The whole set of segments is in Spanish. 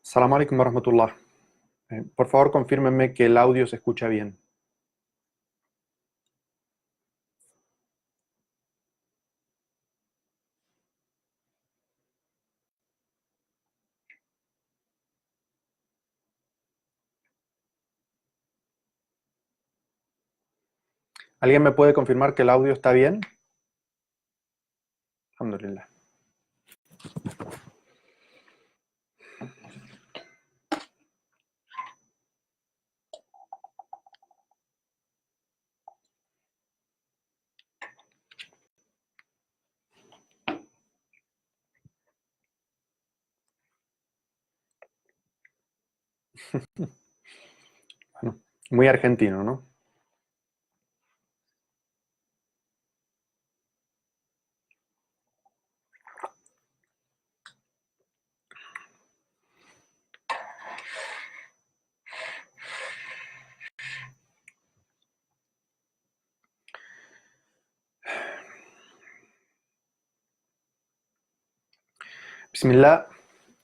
Salam alaikum warahmatullah. Por favor, confírmenme que el audio se escucha bien. ¿Alguien me puede confirmar que el audio está bien? Alhamdulillah. Bueno, muy argentino, ¿no? Bismillah,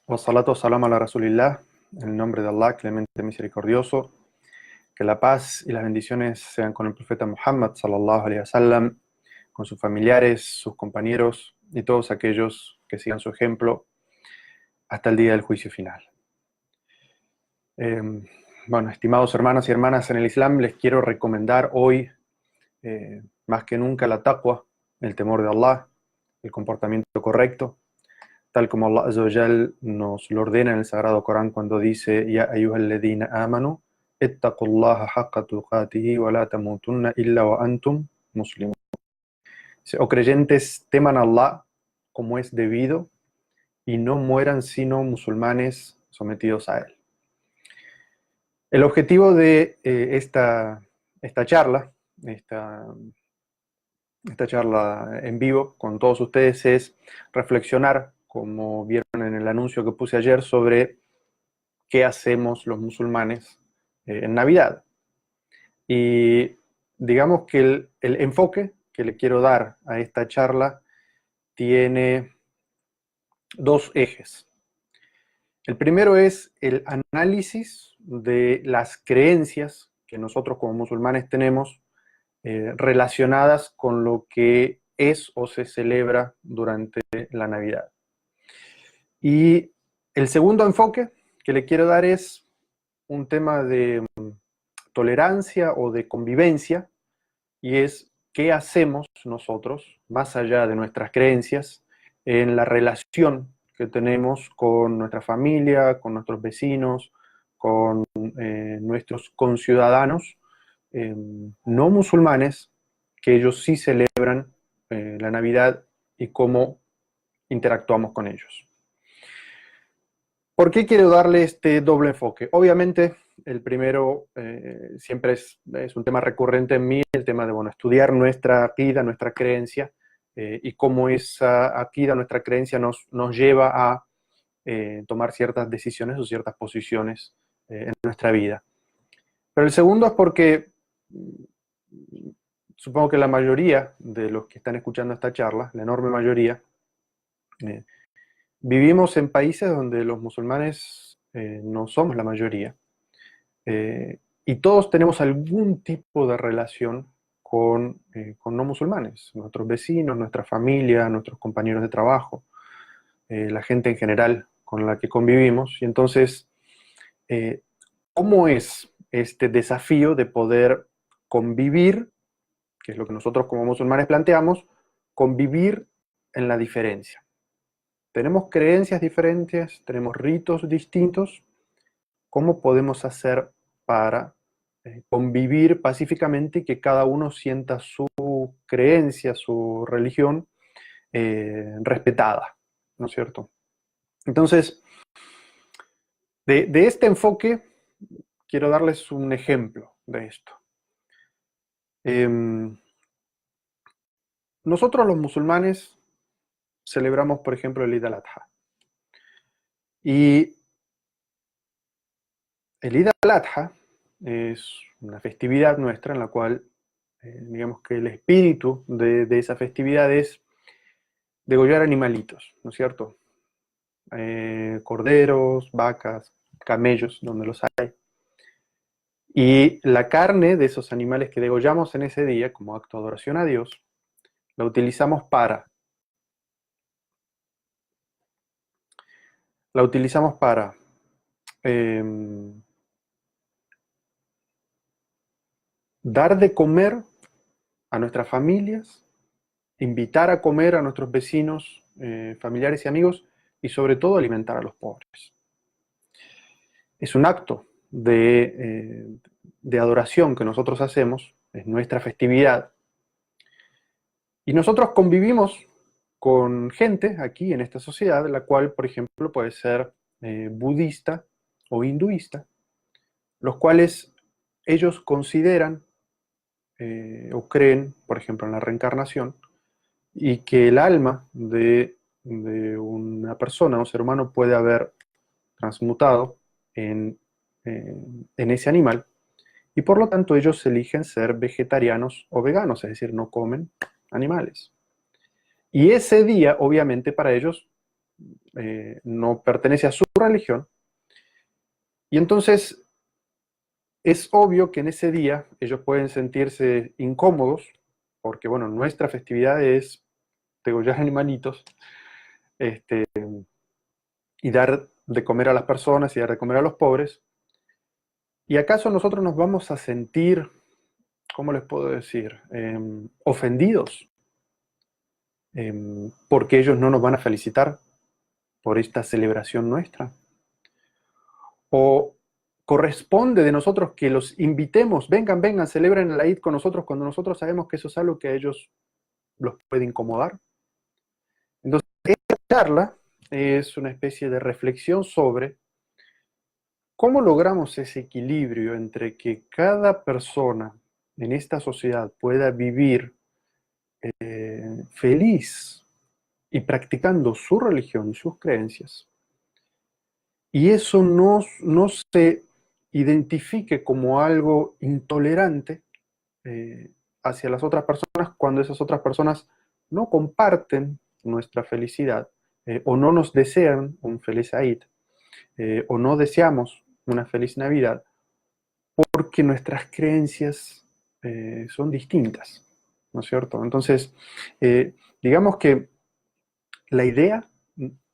wa salatu wa salam ala rasulillah. En el nombre de Allah, clemente misericordioso. Que la paz y las bendiciones sean con el profeta Muhammad, sallallahu alaihi wasallam, con sus familiares, sus compañeros y todos aquellos que sigan su ejemplo hasta el día del juicio final. Eh, bueno, estimados hermanos y hermanas en el Islam, les quiero recomendar hoy más que nunca la taqwa, el temor de Allah, el comportamiento correcto, tal como Allah Azza wa Jal nos lo ordena en el Sagrado Corán cuando dice: Ya ayyuhalladhina amanu, ittaqullaha haqqa tuqatihi wa la tamutunna illa wa antum muslimun. O creyentes, teman a Allah como es debido y no mueran sino musulmanes sometidos a Él. El objetivo de esta charla, esta charla en vivo con todos ustedes es reflexionar, como vieron en el anuncio que puse ayer, sobre qué hacemos los musulmanes en Navidad. Y digamos que el enfoque que le quiero dar a esta charla tiene dos ejes. El primero es el análisis de las creencias que nosotros como musulmanes tenemos relacionadas con lo que es o se celebra durante la Navidad. Y el segundo enfoque que le quiero dar es un tema de tolerancia o de convivencia, y es qué hacemos nosotros, más allá de nuestras creencias, en la relación que tenemos con nuestra familia, con nuestros vecinos, con nuestros conciudadanos no musulmanes, que ellos sí celebran la Navidad, y cómo interactuamos con ellos. ¿Por qué quiero darle este doble enfoque? Obviamente, el primero siempre es un tema recurrente en mí, el tema de estudiar nuestra aqida, nuestra creencia, y cómo esa aqida, nuestra creencia nos lleva a tomar ciertas decisiones o ciertas posiciones en nuestra vida. Pero el segundo es porque supongo que la mayoría de los que están escuchando esta charla, la enorme mayoría, vivimos en países donde los musulmanes no somos la mayoría, y todos tenemos algún tipo de relación con no musulmanes, nuestros vecinos, nuestra familia, nuestros compañeros de trabajo, la gente en general con la que convivimos. Y entonces, ¿cómo es este desafío de poder convivir, que es lo que nosotros como musulmanes planteamos, convivir en la diferencia? Tenemos creencias diferentes, tenemos ritos distintos. ¿Cómo podemos hacer para convivir pacíficamente y que cada uno sienta su creencia, su religión respetada? ¿No es cierto? Entonces, de este enfoque quiero darles un ejemplo de esto. Nosotros los musulmanes celebramos, por ejemplo, el Eid al-Adha. Y el Eid al-Adha es una festividad nuestra en la cual, digamos que el espíritu de esa festividad es degollar animalitos, ¿no es cierto? corderos, vacas, camellos, donde los hay. Y la carne de esos animales que degollamos en ese día, como acto de adoración a Dios, la utilizamos para eh, dar de comer a nuestras familias, invitar a comer a nuestros vecinos, familiares y amigos, y sobre todo alimentar a los pobres. Es un acto de adoración que nosotros hacemos, es nuestra festividad, y nosotros convivimos con gente aquí en esta sociedad, la cual, por ejemplo, puede ser budista o hinduista, los cuales ellos consideran o creen, por ejemplo, en la reencarnación, y que el alma de una persona, un ser humano, puede haber transmutado en ese animal, y por lo tanto ellos eligen ser vegetarianos o veganos, es decir, no comen animales. Y ese día, obviamente, para ellos no pertenece a su religión, y entonces es obvio que en ese día ellos pueden sentirse incómodos, porque, bueno, nuestra festividad es degollar animalitos, este, y dar de comer a las personas y dar de comer a los pobres. ¿Y acaso nosotros nos vamos a sentir, cómo les puedo decir, ofendidos porque ellos no nos van a felicitar por esta celebración nuestra? ¿O corresponde de nosotros que los invitemos, vengan, vengan, celebren el Eid con nosotros cuando nosotros sabemos que eso es algo que a ellos los puede incomodar? Entonces, esta charla es una especie de reflexión sobre cómo logramos ese equilibrio entre que cada persona en esta sociedad pueda vivir feliz y practicando su religión y sus creencias, y eso no se identifique como algo intolerante eh, hacia las otras personas cuando esas otras personas no comparten nuestra felicidad o no nos desean un feliz Eid o no deseamos una feliz Navidad porque nuestras creencias son distintas, ¿no es cierto? Entonces, digamos que la idea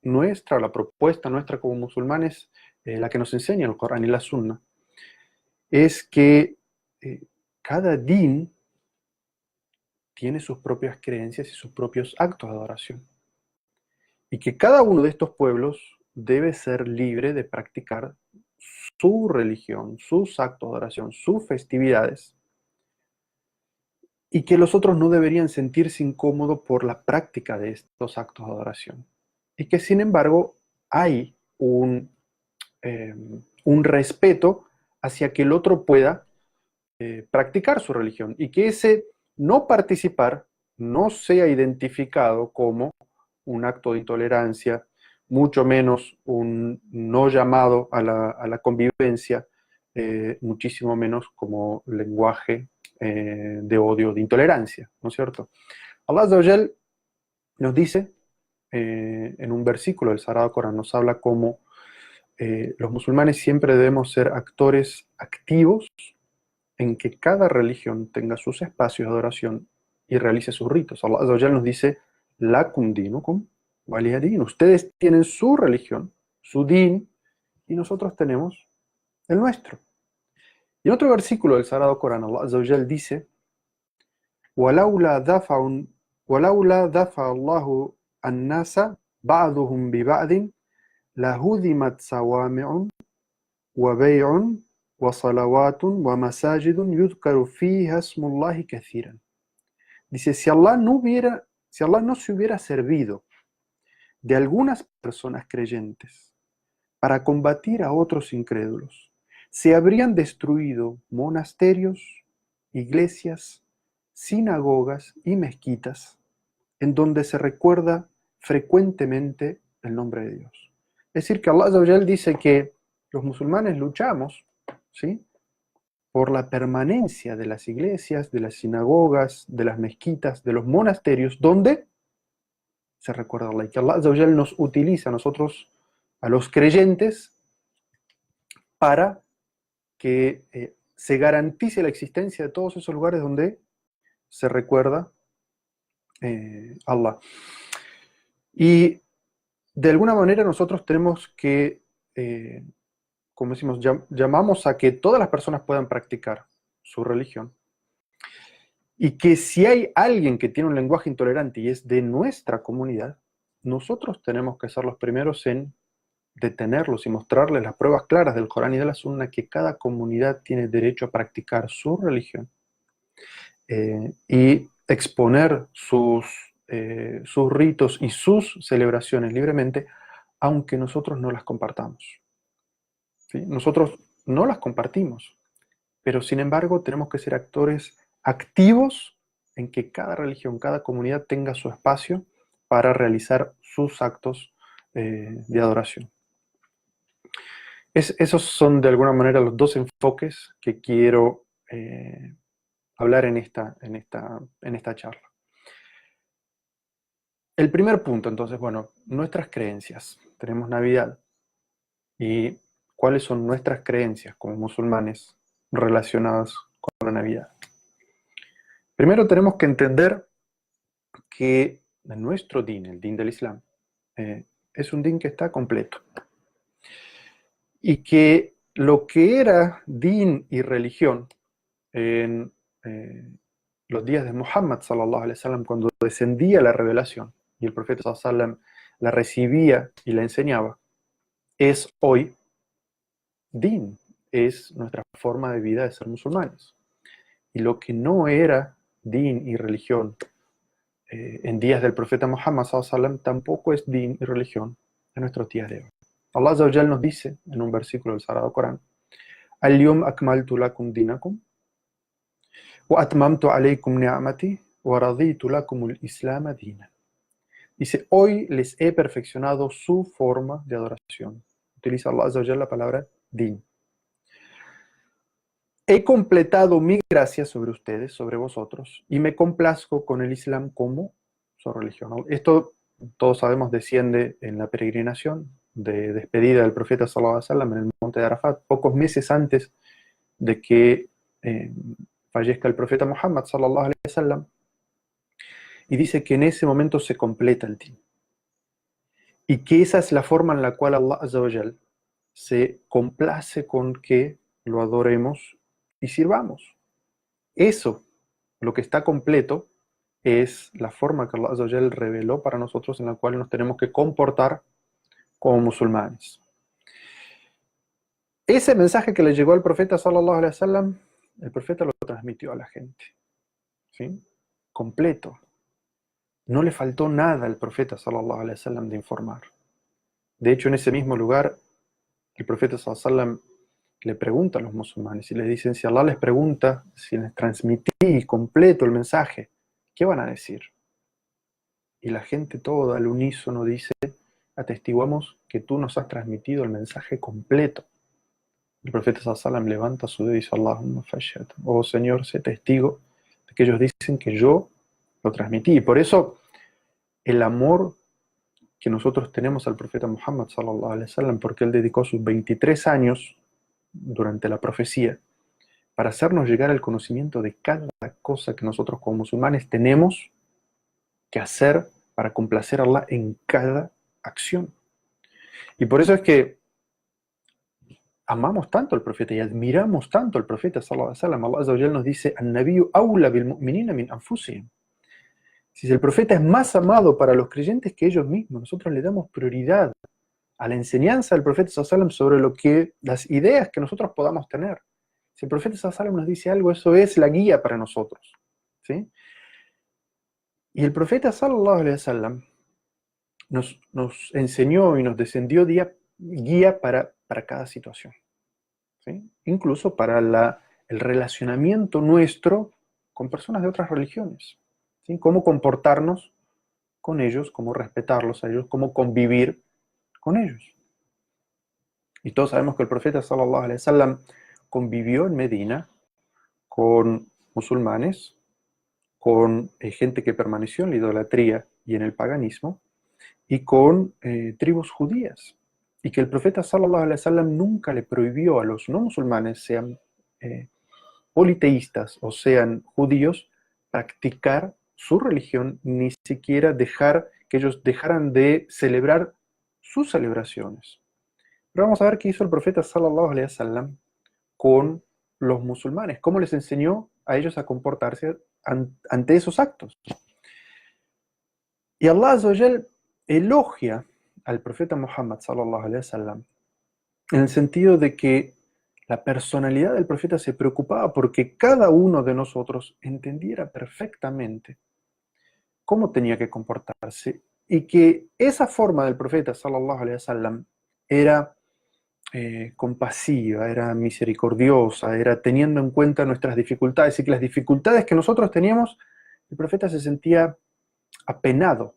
nuestra, la propuesta nuestra como musulmanes, la que nos enseña el Corán y la Sunna, es que cada din tiene sus propias creencias y sus propios actos de adoración. Y que cada uno de estos pueblos debe ser libre de practicar su religión, sus actos de adoración, sus festividades, y que los otros no deberían sentirse incómodos por la práctica de estos actos de adoración. Y que sin embargo hay un respeto hacia que el otro pueda practicar su religión y que ese no participar no sea identificado como un acto de intolerancia, mucho menos un no llamado a la convivencia, muchísimo menos como lenguaje de odio, de intolerancia, ¿no es cierto? Allah Azza wa Jal nos dice en un versículo del Sagrado Corán, nos habla como los musulmanes siempre debemos ser actores activos en que cada religión tenga sus espacios de adoración y realice sus ritos. Allah Azza wa Jal nos dice, Lakum dinukum waliya din. Ustedes tienen su religión, su din, y nosotros tenemos el nuestro. Y en otro versículo del Sagrado Corán, Allah Azza wa Jal dice, وَلَوْلَا دَفَعَ اللَّهُ النَّاسَ بَعْضُهُمْ بِبَعْضٍ لَهُدِمَتْ صَوَامِعٌ وَبَيْعٌ وَصَلَوَاتٌ وَمَسَاجِدٌ يُذْكَرُ فِيهَا اسْمُ اللَّهِ كَثِيرًا. Dice, si Allah no se hubiera servido de algunas personas creyentes para combatir a otros incrédulos, se habrían destruido monasterios, iglesias, sinagogas y mezquitas en donde se recuerda frecuentemente el nombre de Dios. Es decir, que Allah Azza wa Jal dice que los musulmanes luchamos, ¿sí?, por la permanencia de las iglesias, de las sinagogas, de las mezquitas, de los monasterios, donde se recuerda a Allah, y que Allah Azza wa Jal nos utiliza a nosotros a los creyentes para que se garantice la existencia de todos esos lugares donde se recuerda Allah. Y de alguna manera nosotros tenemos que, como decimos, llamamos a que todas las personas puedan practicar su religión. Y que si hay alguien que tiene un lenguaje intolerante y es de nuestra comunidad, nosotros tenemos que ser los primeros en detenerlos y mostrarles las pruebas claras del Corán y de la Sunna que cada comunidad tiene derecho a practicar su religión y exponer sus ritos y sus celebraciones libremente, aunque nosotros no las compartamos. ¿Sí? Nosotros no las compartimos, pero sin embargo tenemos que ser actores activos en que cada religión, cada comunidad tenga su espacio para realizar sus actos de adoración. Esos son de alguna manera los dos enfoques que quiero hablar en esta charla. El primer punto, entonces, bueno, nuestras creencias. Tenemos Navidad. ¿Y cuáles son nuestras creencias como musulmanes relacionadas con la Navidad? Primero tenemos que entender que nuestro din, el din del Islam, es un din que está completo. Y que lo que era din y religión en los días de Muhammad sallallahu alaihi wasallam, cuando descendía la revelación y el profeta sallallahu alaihi wasallam la recibía y la enseñaba, es hoy din, es nuestra forma de vida de ser musulmanes. Y lo que no era din y religión en días del profeta Muhammad sallallahu alaihi wasallam tampoco es din y religión en nuestros días de hoy. Allah Azza wa Jal nos dice en un versículo del Sagrado Corán: Al-yawm akmaltu lakum dinakum wa atmamtu alaykum ni'mati wa raditu lakum al-islam dinan. Dice, hoy les he perfeccionado su forma de adoración. Utiliza Allah Azza wa Jal la palabra din. He completado mi gracia sobre ustedes, sobre vosotros, y me complazco con el Islam como su religión. Esto, todos sabemos, desciende en la peregrinación de despedida del profeta sallallahu alaihi wasallam en el monte de Arafat, pocos meses antes de que fallezca el profeta Muhammad sallallahu alaihi wasallam, y dice que en ese momento se completa el din. Y que esa es la forma en la cual Allah Azza wa Jal se complace con que lo adoremos y sirvamos. Eso, lo que está completo, es la forma que Allah Azza wa Jal reveló para nosotros en la cual nos tenemos que comportar como musulmanes. Ese mensaje que le llegó al profeta sallallahu alaihi wasallam, el profeta lo transmitió a la gente, ¿sí? Completo. No le faltó nada al profeta sallallahu alaihi wasallam de informar. De hecho, en ese mismo lugar, el profeta sallallahu alaihi wasallam le pregunta a los musulmanes y les dicen, si Allah les pregunta si les transmití completo el mensaje, ¿qué van a decir? Y la gente toda al unísono dice, atestiguamos que tú nos has transmitido el mensaje completo. El profeta sallallahu alaihi wasallam levanta su dedo y dice, Allahumma fashhad, oh Señor, sé testigo de que ellos dicen que yo lo transmití. Y por eso el amor que nosotros tenemos al profeta Muhammad sallallahu alaihi wasallam, porque él dedicó sus 23 años durante la profecía para hacernos llegar al conocimiento de cada cosa que nosotros como musulmanes tenemos que hacer para complacer a Allah en cada acción. Y por eso es que amamos tanto al profeta y admiramos tanto al profeta sallallahu alaihi wasallam. Allah Azza wa Jalla nos dice, "An-nabiyyu awla bil mu'minina min anfusihim". Si el profeta es más amado para los creyentes que ellos mismos, nosotros le damos prioridad a la enseñanza del profeta sallallahu alaihi wasallam sobre las ideas que nosotros podamos tener. Si el profeta sallallahu alaihi wasallam nos dice algo, eso es la guía para nosotros, ¿sí? Y el profeta sallallahu alaihi wasallam nos enseñó y nos descendió guía para cada situación, ¿sí? Incluso para el relacionamiento nuestro con personas de otras religiones, ¿sí? Cómo comportarnos con ellos, cómo respetarlos a ellos, cómo convivir con ellos. Y todos sabemos que el profeta sallallahu alaihi wasallam convivió en Medina con musulmanes, con gente que permaneció en la idolatría y en el paganismo, y con tribus judías. y que el profeta sallallahu alaihi wasallam nunca le prohibió a los no musulmanes, sean politeístas o sean judíos, practicar su religión, ni siquiera dejar que ellos dejaran de celebrar sus celebraciones. Pero vamos a ver qué hizo el profeta sallallahu alaihi wasallam con los musulmanes, cómo les enseñó a ellos a comportarse ante esos actos. Y Allah Azza wa Jal elogia al profeta Muhammad sallallahu alaihi wasallam en el sentido de que la personalidad del profeta se preocupaba porque cada uno de nosotros entendiera perfectamente cómo tenía que comportarse y que esa forma del profeta sallallahu alaihi wasallam era compasiva, era misericordiosa, era teniendo en cuenta nuestras dificultades y que las dificultades que nosotros teníamos, el profeta se sentía apenado,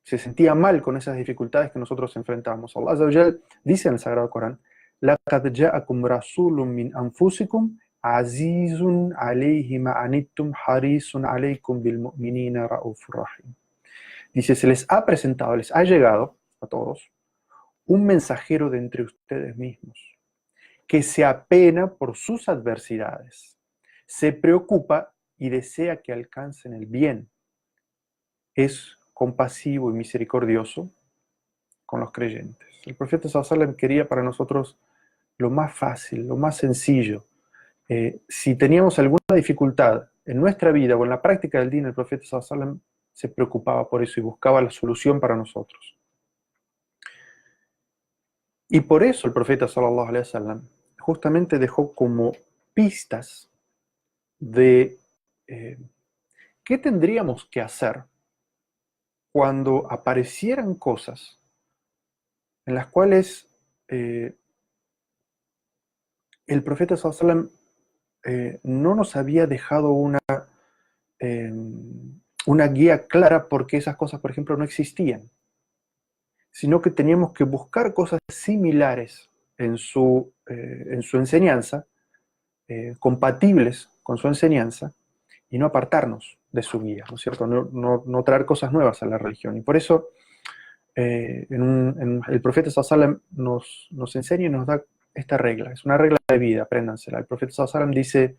se sentía mal con esas dificultades que nosotros enfrentábamos. Allah Azza wa Jal dice en el Sagrado Corán: لَقَدْ جَاءَكُمْ رَسُولٌ مِّنْ أَنفُسِكُمْ عَزِيزٌ عَلَيْهِ مَا عَنِتُّمْ حَرِيصٌ عَلَيْكُمْ بِالْمُؤْمِنِينَ رَءُوفٌ رَحِيمٌ. Dice, se les ha presentado, les ha llegado a todos un mensajero de entre ustedes mismos, que se apena por sus adversidades, se preocupa y desea que alcancen el bien, es compasivo y misericordioso con los creyentes. El profeta sallallahu alaihi wasallam quería para nosotros lo más fácil, lo más sencillo. Si teníamos alguna dificultad en nuestra vida o en la práctica del día, el profeta sallallahu alaihi wasallam se preocupaba por eso y buscaba la solución para nosotros. Y por eso el profeta sallallahu alaihi wasallam justamente dejó como pistas de qué tendríamos que hacer cuando aparecieran cosas en las cuales el profeta sallallahu alaihi wasallam no nos había dejado una guía clara porque esas cosas, por ejemplo, no existían, sino que teníamos que buscar cosas similares en su enseñanza, compatibles con su enseñanza, y no apartarnos de su guía, ¿no es cierto? No traer cosas nuevas a la religión. Y por eso el profeta sallallahu alaihi wasallam nos enseña y nos da esta regla. Es una regla de vida, apréndansela. El profeta sallallahu alaihi wasallam dice: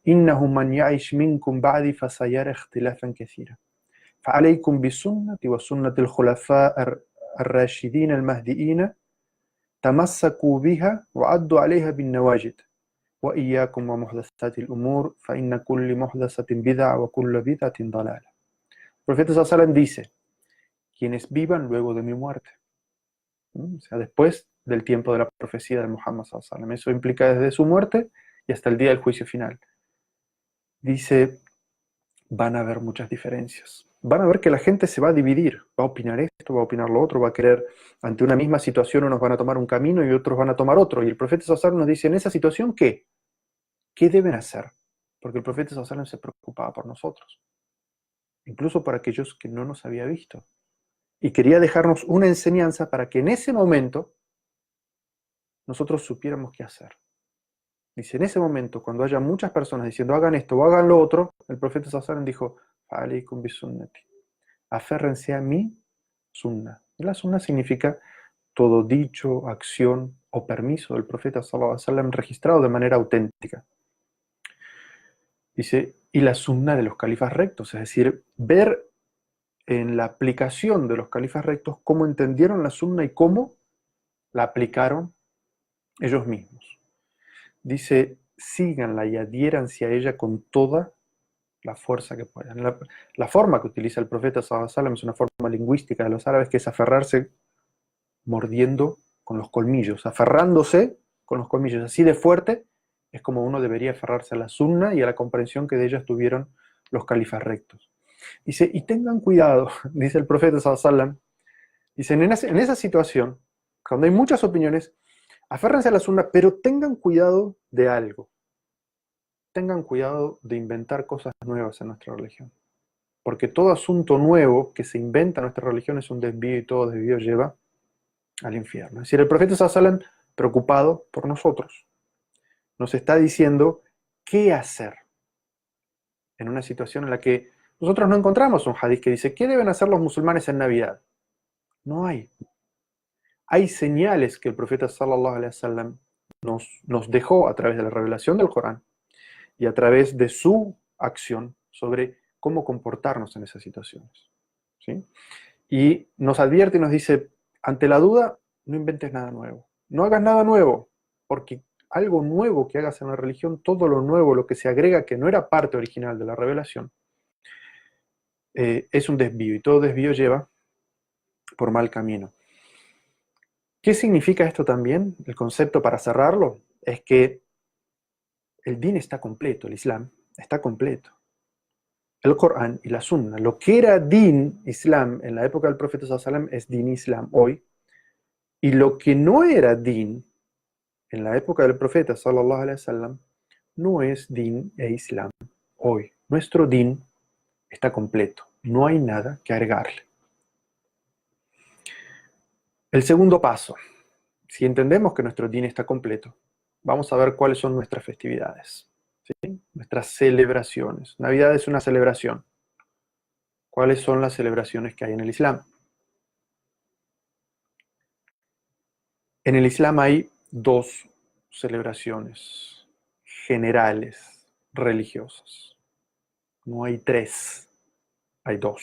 إِنَّهُ مَنْ يَعِشْ مِنْكُمْ بَعْدِي فَسَيَرَ اخْتِلَافًا كَثِيرًا فَعَلَيْكُمْ بِسُنَّتِي وَسُنَّةِ الْخُلَفَاءِ الرَّاشِدِينَ الْمَهْدِيِّينَ تَمَسَّكُوا بِهَا وَعَضُّوا عَلَيْهَا بِالنَّوَاجِذِ وَإِيَّاكُمْ وَمُحْدَثَاتِ الْأُمُورِ فَإِنَّ كُلَّ مُحْدَثَةٍ بِدْعَةٌ وَكُلُّ بِدْعَةٍ ضَلَالَةٌ. El profeta sallallahu alaihi wasallam dice: quienes vivan luego de mi muerte, o sea, después del tiempo de la profecía de Muhammad sallallahu alaihi wasallam. Eso implica desde su muerte y hasta el día del juicio final. Dice, van a haber muchas diferencias. Van a ver que la gente se va a dividir, va a opinar esto, va a opinar lo otro, va a querer, ante una misma situación unos van a tomar un camino y otros van a tomar otro. Y el profeta sallallahu alaihi wasallam nos dice, en esa situación, ¿qué? ¿Qué deben hacer? Porque el profeta sallallahu alaihi wasallam se preocupaba por nosotros, incluso por aquellos que no nos había visto. Y quería dejarnos una enseñanza para que en ese momento nosotros supiéramos qué hacer. Dice, en ese momento, cuando haya muchas personas diciendo hagan esto o hagan lo otro, el profeta sallallahu alaihi wasallam dijo, "Alaykum bisunnati", aférrense a mi sunna. Y la sunna significa todo dicho, acción o permiso del profeta sallallahu alaihi wasallam registrado de manera auténtica. Dice, y la sunna de los califas rectos, es decir, ver en la aplicación de los califas rectos cómo entendieron la sunna y cómo la aplicaron ellos mismos. Dice, síganla y adhiéranse a ella con toda la fuerza que puedan. La forma que utiliza el profeta sallallahu alaihi wasallam es una forma lingüística de los árabes, que es aferrarse mordiendo con los colmillos, aferrándose con los colmillos. Así de fuerte es como uno debería aferrarse a la sunna y a la comprensión que de ellas tuvieron los califas rectos. Dice, y tengan cuidado, dice el profeta sallallahu alaihi wasallam, dice, en esa situación, cuando hay muchas opiniones, aférrense a la sunna, pero tengan cuidado de algo. Tengan cuidado de inventar cosas nuevas en nuestra religión. Porque todo asunto nuevo que se inventa en nuestra religión es un desvío y todo desvío lleva al infierno. Es decir, el profeta sallallahu alaihi wasallam, preocupado por nosotros, nos está diciendo qué hacer en una situación en la que nosotros no encontramos un hadith que dice, ¿qué deben hacer los musulmanes en Navidad? No hay. Hay señales que el profeta sallallahu alaihi wasallam nos dejó a través de la revelación del Corán y a través de su acción sobre cómo comportarnos en esas situaciones. ¿Sí? Y nos advierte y nos dice, ante la duda, no inventes nada nuevo. No hagas nada nuevo, porque algo nuevo que hagas en la religión, todo lo nuevo, lo que se agrega que no era parte original de la revelación, es un desvío, y todo desvío lleva por mal camino. ¿Qué significa esto también? El concepto, para cerrarlo, es que el din está completo, el Islam está completo. El Corán y la Sunna, lo que era din, Islam, en la época del profeta sallallahu alaihi wasallam, es din Islam hoy, y lo que no era din, en la época del profeta sallallahu alaihi wasallam, no es din e Islam hoy. Nuestro din está completo, no hay nada que agregarle. El segundo paso, si entendemos que nuestro din está completo, vamos a ver cuáles son nuestras festividades, ¿sí? Nuestras celebraciones. Navidad es una celebración. ¿Cuáles son las celebraciones que hay en el Islam? En el Islam hay dos celebraciones generales religiosas. No hay tres, hay dos.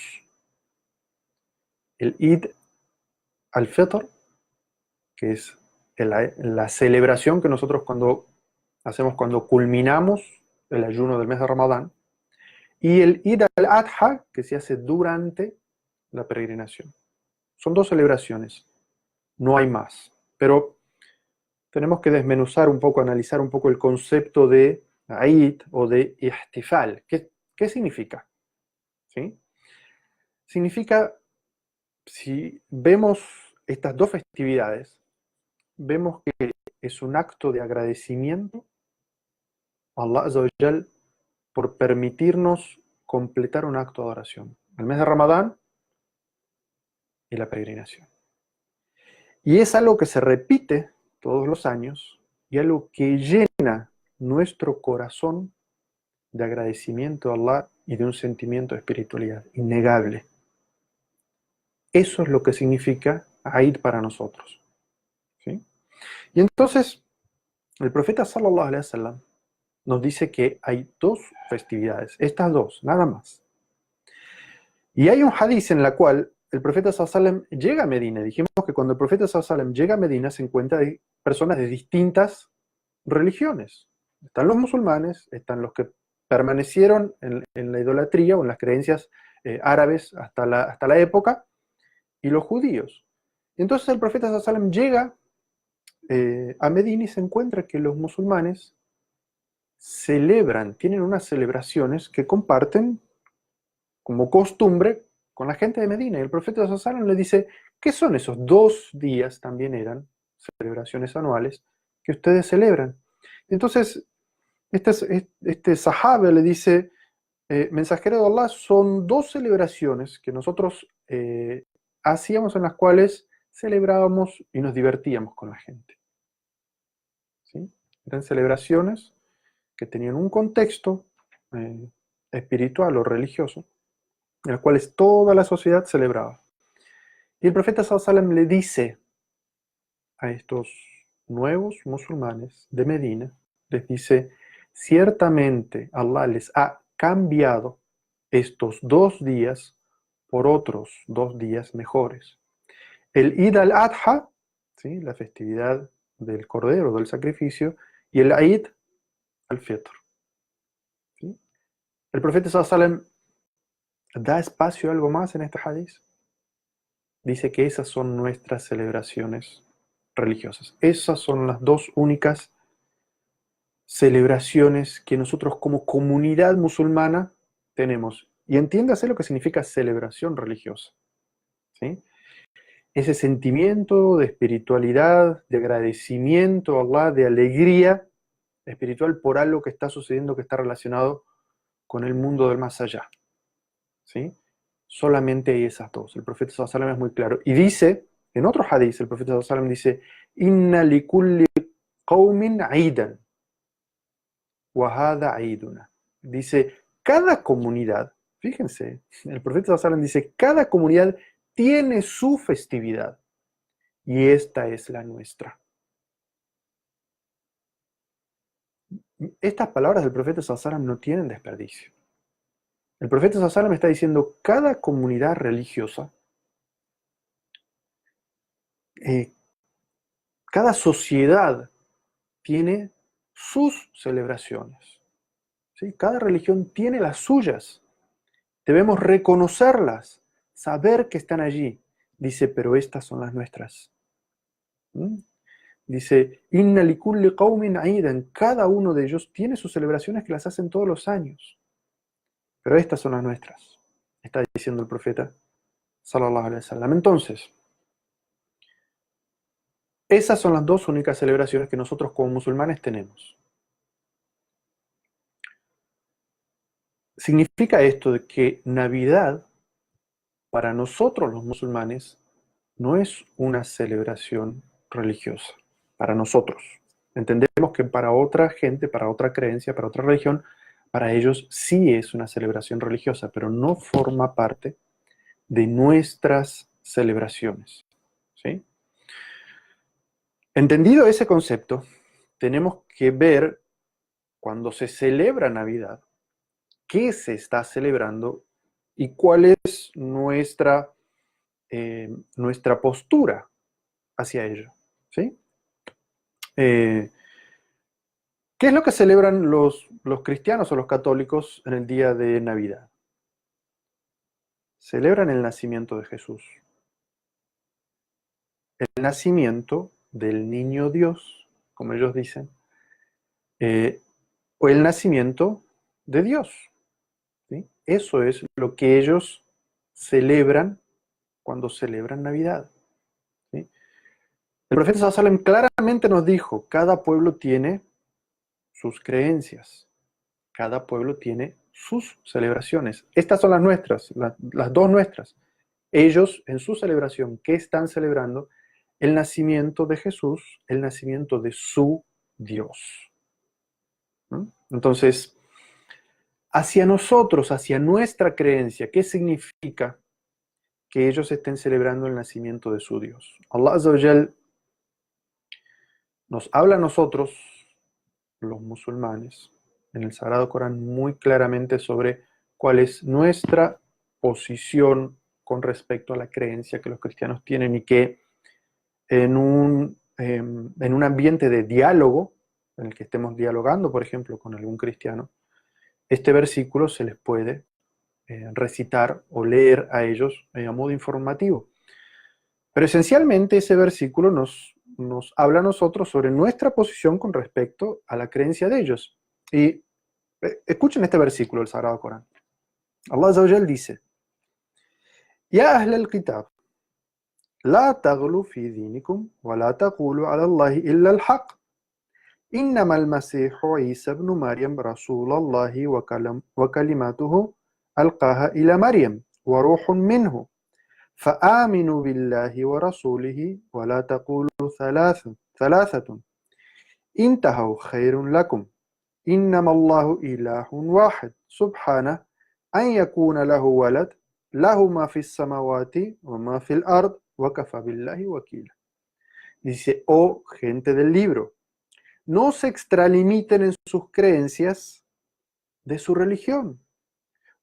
El Eid al-Fitr, que es la celebración que nosotros hacemos cuando culminamos el ayuno del mes de Ramadán, y el Eid al-Adha, que se hace durante la peregrinación. Son dos celebraciones, no hay más. Pero tenemos que desmenuzar un poco, analizar un poco el concepto de Eid o de Ihtifal. ¿Qué significa? ¿Sí? Significa, si vemos estas dos festividades, vemos que es un acto de agradecimiento a Allah Azza wa Jal por permitirnos completar un acto de adoración. El mes de Ramadán y la peregrinación. Y es algo que se repite todos los años y algo que llena nuestro corazón de agradecimiento a Allah y de un sentimiento de espiritualidad innegable. Eso es lo que significa Eid para nosotros. ¿Sí? Y entonces, el profeta sallallahu alaihi wasallam nos dice que hay dos festividades, estas dos, nada más. Y hay un hadiz en la cual el profeta sallallahu alaihi wasallam llega a Medina. Dijimos que cuando el profeta sallallahu alaihi wasallam llega a Medina se encuentra personas de distintas religiones. Están los musulmanes, están los que permanecieron en la idolatría o en las creencias árabes hasta la época, y los judíos. Entonces el profeta sallallahu alaihi wasallam llega a Medina y se encuentra que los musulmanes celebran, tienen unas celebraciones que comparten como costumbre con la gente de Medina. Y el profeta sallallahu alaihi wasallam le dice, ¿qué son esos 2 días? También eran celebraciones anuales que ustedes celebran. Entonces, este sahabe le dice, mensajero de Allah, son 2 celebraciones que nosotros hacíamos, en las cuales celebrábamos y nos divertíamos con la gente. ¿Sí? Eran celebraciones que tenían un contexto espiritual o religioso, en las cuales toda la sociedad celebraba. Y el profeta sallallahu alaihi wasallam le dice a estos nuevos musulmanes de Medina, les dice, ciertamente Allah les ha cambiado estos 2 días por otros 2 días mejores. El Eid al-Adha, ¿sí?, la festividad del cordero, del sacrificio, y el Eid al-Fitr. ¿Sí? El profeta sallallahu alaihi wasallam da espacio a algo más en este hadith. Dice que esas son nuestras celebraciones religiosas. Esas son las dos únicas celebraciones que nosotros como comunidad musulmana tenemos. Y entiéndase lo que significa celebración religiosa. ¿Sí? Ese sentimiento de espiritualidad, de agradecimiento a Allah, de alegría espiritual por algo que está sucediendo, que está relacionado con el mundo del más allá. ¿Sí? Solamente hay esas dos. El profeta sallallahu alaihi wasallam es muy claro. Y dice, en otro hadith, el profeta sallallahu alaihi wasallam dice, Inna likulli qawmin aidan, wa hadha aiduna. Dice, cada comunidad, fíjense, el profeta sallallahu alaihi wasallam dice, cada comunidad tiene su festividad. y esta es la nuestra. Estas palabras del profeta sallallahu alaihi wasallam no tienen desperdicio. El profeta sallallahu alaihi wasallam está diciendo, cada comunidad religiosa, cada sociedad tiene sus celebraciones, ¿sí? Cada religión tiene las suyas. Debemos reconocerlas, saber que están allí. Dice, pero estas son las nuestras. ¿Mm? Dice, Inna likulli qawmin aidan. Cada uno de ellos tiene sus celebraciones que las hacen todos los años. Pero estas son las nuestras, está diciendo el profeta sallallahu alaihi wasallam. Entonces, esas son las dos únicas celebraciones que nosotros como musulmanes tenemos. Significa esto de que Navidad, para nosotros los musulmanes, no es una celebración religiosa. Para nosotros. Entendemos que para otra gente, para otra creencia, para otra religión, para ellos sí es una celebración religiosa, pero no forma parte de nuestras celebraciones. ¿Sí? Entendido ese concepto, tenemos que ver cuando se celebra Navidad, qué se está celebrando y cuál es nuestra postura hacia ello. ¿Sí? ¿Qué es lo que celebran los cristianos o los católicos en el día de Navidad? Celebran el nacimiento de Jesús. El nacimiento del niño Dios, como ellos dicen, o el nacimiento de Dios. ¿Sí? Eso es lo que ellos celebran cuando celebran Navidad. ¿Sí? El profeta sallallahu alaihi wasallam claramente nos dijo, cada pueblo tiene sus creencias, cada pueblo tiene sus celebraciones. Estas son las nuestras, las dos nuestras. Ellos en su celebración, ¿qué están celebrando? El nacimiento de Jesús, el nacimiento de su Dios. ¿No? Entonces, hacia nosotros, hacia nuestra creencia, ¿qué significa que ellos estén celebrando el nacimiento de su Dios? Allah Azza wa Jal nos habla a nosotros, los musulmanes, en el Sagrado Corán muy claramente sobre cuál es nuestra posición con respecto a la creencia que los cristianos tienen y que en un ambiente de diálogo, en el que estemos dialogando, por ejemplo, con algún cristiano, este versículo se les puede recitar o leer a ellos a modo informativo. Pero esencialmente ese versículo nos habla a nosotros sobre nuestra posición con respecto a la creencia de ellos. Y escuchen este versículo del Sagrado Corán. Allah Azza wa Jal dice, Ya ahl al-kitab, la taghlu fi dinikum wa la taqulu ala Allahi illa al-haq. إنما المسيح عيسى ابن مريم رسول الله وكلمته ألقاها إلى مريم وروح منه فآمنوا بالله ورسوله ولا تقولوا ثلاثة انتهوا خير لكم إنما الله إله واحد سبحانه أن يكون له ولد له ما في السماوات وما في الأرض وكفى بالله وكيلا. Dice, oh gente del libro, no se extralimiten en sus creencias de su religión.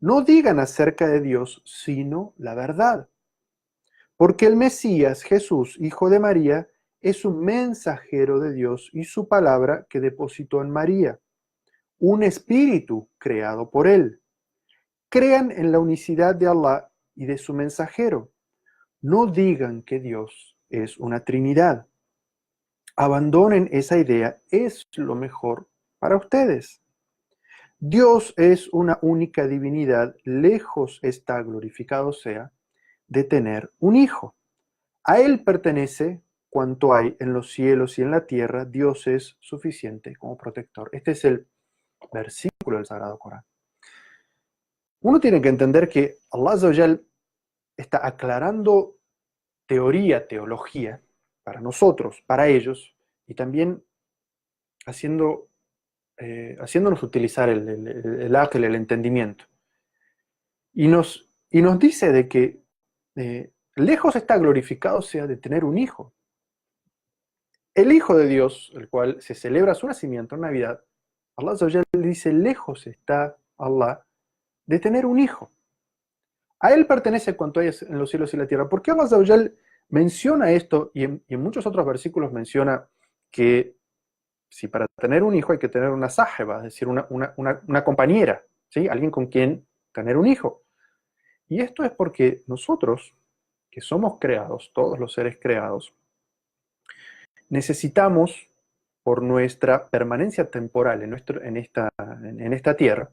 No digan acerca de Dios sino la verdad. Porque el Mesías, Jesús, hijo de María, es un mensajero de Dios y su palabra que depositó en María, un espíritu creado por él. Crean en la unicidad de Allah y de su mensajero. No digan que Dios es una Trinidad. Abandonen esa idea, es lo mejor para ustedes. Dios es una única divinidad, lejos está, glorificado sea, de tener un hijo. A él pertenece cuanto hay en los cielos y en la tierra, Dios es suficiente como protector. Este es el versículo del Sagrado Corán. Uno tiene que entender que Allah Azza wa Jal está aclarando teología, para nosotros, para ellos, y también haciéndonos utilizar el aql, el entendimiento. Y nos dice de que lejos está, glorificado sea, de tener un hijo. el Hijo de Dios, el cual se celebra su nacimiento en Navidad, Allah Azza wa Jal dice, lejos está Allah de tener un hijo. A Él pertenece cuanto hay en los cielos y la tierra. ¿Por qué Allah Azza wa Jal menciona esto y en muchos otros versículos menciona que si para tener un hijo hay que tener una sájeba, es decir, una compañera, ¿sí? Alguien con quien tener un hijo? Y esto es porque nosotros, que somos creados, todos los seres creados, necesitamos, por nuestra permanencia temporal en esta tierra,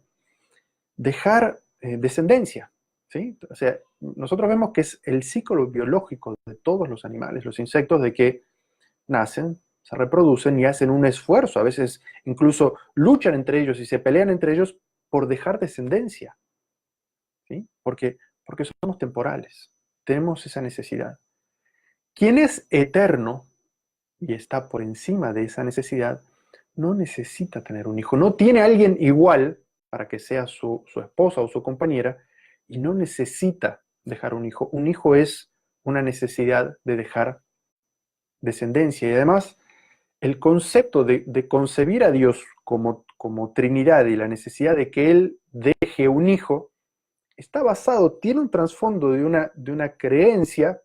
dejar descendencia, ¿sí? O sea, nosotros vemos que es el ciclo biológico de todos los animales, los insectos, de que nacen, se reproducen y hacen un esfuerzo, a veces incluso luchan entre ellos y se pelean entre ellos por dejar descendencia, ¿sí? Porque somos temporales, tenemos esa necesidad. Quien es eterno y está por encima de esa necesidad, no necesita tener un hijo, no tiene a alguien igual para que sea su esposa o su compañera, y no necesita dejar un hijo. Un hijo es una necesidad de dejar descendencia, y además el concepto de concebir a Dios como Trinidad y la necesidad de que Él deje un hijo, está basado, tiene un trasfondo de una creencia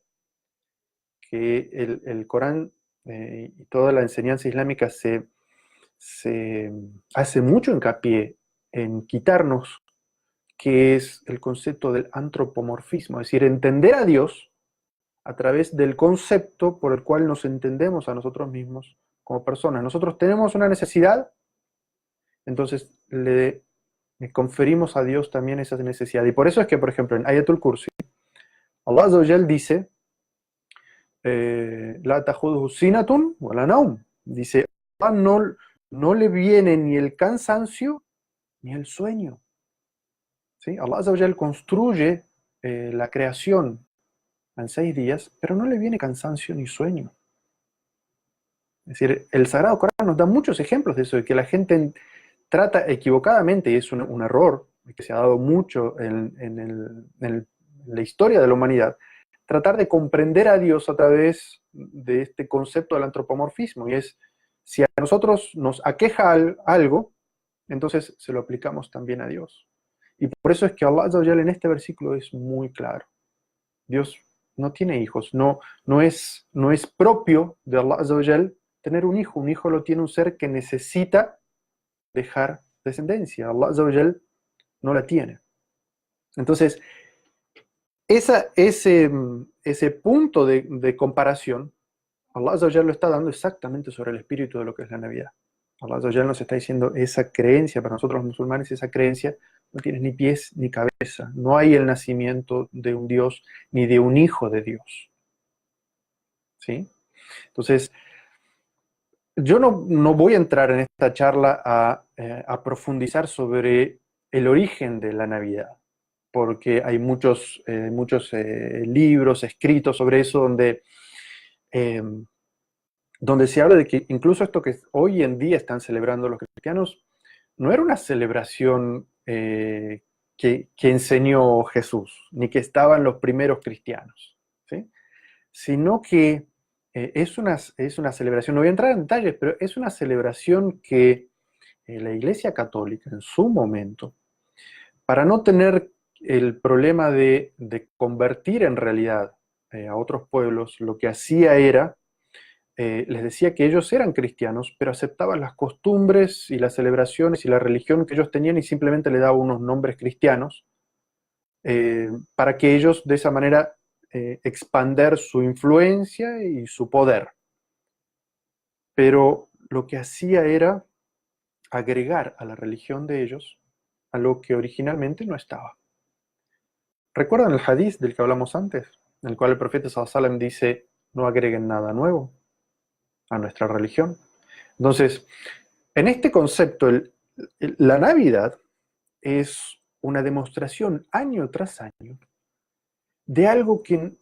que el Corán y toda la enseñanza islámica se hace mucho hincapié en quitarnos, que es el concepto del antropomorfismo, es decir, entender a Dios a través del concepto por el cual nos entendemos a nosotros mismos como personas. Nosotros tenemos una necesidad, entonces le conferimos a Dios también esa necesidad. Y por eso es que, por ejemplo, en Ayatul Kursi, Allah Azza wa Jal dice, La tajuduhu sinatun wala naum. Dice, no le viene ni el cansancio ni el sueño. ¿Sí? Allah Azza wa Jal construye la creación en 6 días, pero no le viene cansancio ni sueño. Es decir, el Sagrado Corán nos da muchos ejemplos de eso, de que la gente trata equivocadamente, y es un error que se ha dado mucho en la historia de la humanidad, tratar de comprender a Dios a través de este concepto del antropomorfismo, y es, si a nosotros nos aqueja algo, entonces se lo aplicamos también a Dios. Y por eso es que Allah Azza wa Jalla en este versículo es muy claro. Dios no tiene hijos, no es propio de Allah Azza wa Jalla tener un hijo lo tiene un ser que necesita dejar descendencia. Allah Azza wa Jal no la tiene. Entonces, ese punto de comparación, Allah Azza wa Jal lo está dando exactamente sobre el espíritu de lo que es la Navidad. Allah Azza wa Jal nos está diciendo, esa creencia para nosotros los musulmanes, esa creencia no tiene ni pies ni cabeza. No hay el nacimiento de un Dios ni de un hijo de Dios. ¿Sí? Entonces, yo no voy a entrar en esta charla a profundizar sobre el origen de la Navidad, porque hay muchos libros escritos sobre eso eh, donde se habla de que incluso esto que hoy en día están celebrando los cristianos no era una celebración que enseñó Jesús, ni que estaban los primeros cristianos, ¿sí? Sino que es una celebración, no voy a entrar en detalles, pero es una celebración que la Iglesia Católica en su momento, para no tener el problema de convertir en realidad a otros pueblos, lo que hacía era, les decía que ellos eran cristianos, pero aceptaban las costumbres y las celebraciones y la religión que ellos tenían y simplemente le daba unos nombres cristianos para que ellos de esa manera expander su influencia y su poder. Pero lo que hacía era agregar a la religión de ellos a lo que originalmente no estaba. ¿Recuerdan el hadith del que hablamos antes? En el cual el profeta sallallahu alaihi wasallam dice, no agreguen nada nuevo a nuestra religión. Entonces, en este concepto, la Navidad es una demostración año tras año de algo que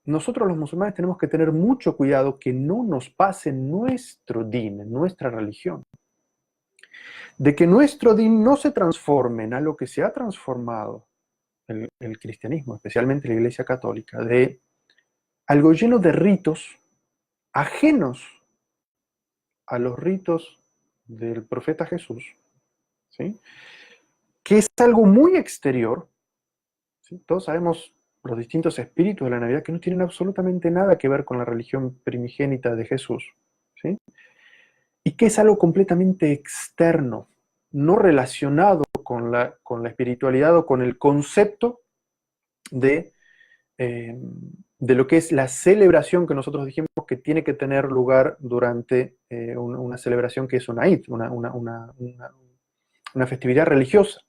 nosotros los musulmanes tenemos que tener mucho cuidado que no nos pase en nuestro din, en nuestra religión. De que nuestro din no se transforme en algo que se ha transformado el cristianismo, especialmente la Iglesia Católica, de algo lleno de ritos ajenos a los ritos del profeta Jesús, ¿sí? Que es algo muy exterior, ¿sí? Todos sabemos los distintos espíritus de la Navidad que no tienen absolutamente nada que ver con la religión primigénita de Jesús, ¿sí? Y que es algo completamente externo, no relacionado con la espiritualidad o con el concepto de, eh, de lo que es la celebración que nosotros dijimos que tiene que tener lugar durante una celebración que es una Eid, una festividad religiosa.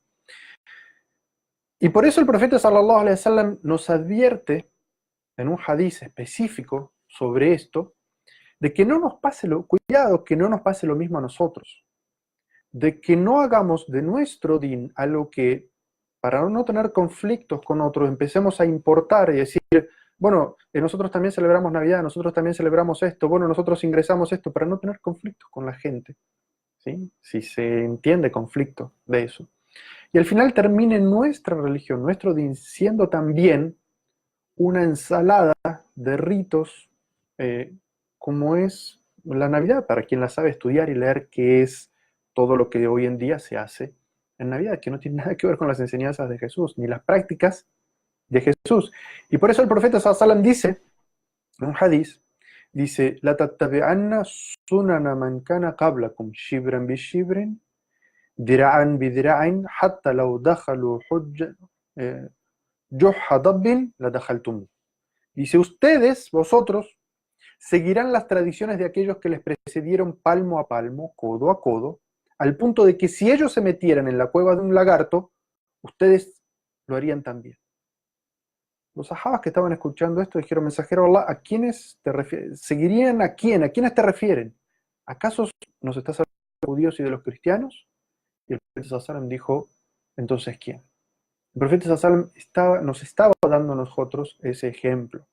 Y por eso el profeta sallallahu alaihi wasallam nos advierte en un hadiz específico sobre esto, de que no nos pase cuidado, que no nos pase lo mismo a nosotros, de que no hagamos de nuestro din algo que, para no tener conflictos con otros, empecemos a importar y decir, bueno, nosotros también celebramos Navidad, nosotros también celebramos esto, bueno, nosotros ingresamos esto, para no tener conflictos con la gente, ¿sí? Si se entiende conflicto de eso. Y al final termine nuestra religión, nuestro din, siendo también una ensalada de ritos, como es la Navidad, para quien la sabe estudiar y leer qué es todo lo que hoy en día se hace en Navidad, que no tiene nada que ver con las enseñanzas de Jesús, ni las prácticas de Jesús. Y por eso el profeta sallallahu alaihi wasallam dice, en un hadith, dice, la tattabi'anna sunana man kana qablakum shibran bi shibrin, dira'an bi dira'in, hatta law dakhalu juhha dabbin la dakhaltum. Dice, ustedes, vosotros, seguirán las tradiciones de aquellos que les precedieron palmo a palmo, codo a codo, al punto de que si ellos se metieran en la cueva de un lagarto, ustedes lo harían también. Los sahabas que estaban escuchando esto dijeron, mensajero de Allah, ¿a quiénes te refieres? ¿Seguirían a quién? ¿A quiénes te refieren? ¿Acaso nos estás hablando de los judíos y de los cristianos? Y el profeta sallallahu alaihi wasallam dijo, entonces ¿quién? El profeta sallallahu alaihi wasallam nos estaba dando a nosotros ese ejemplo.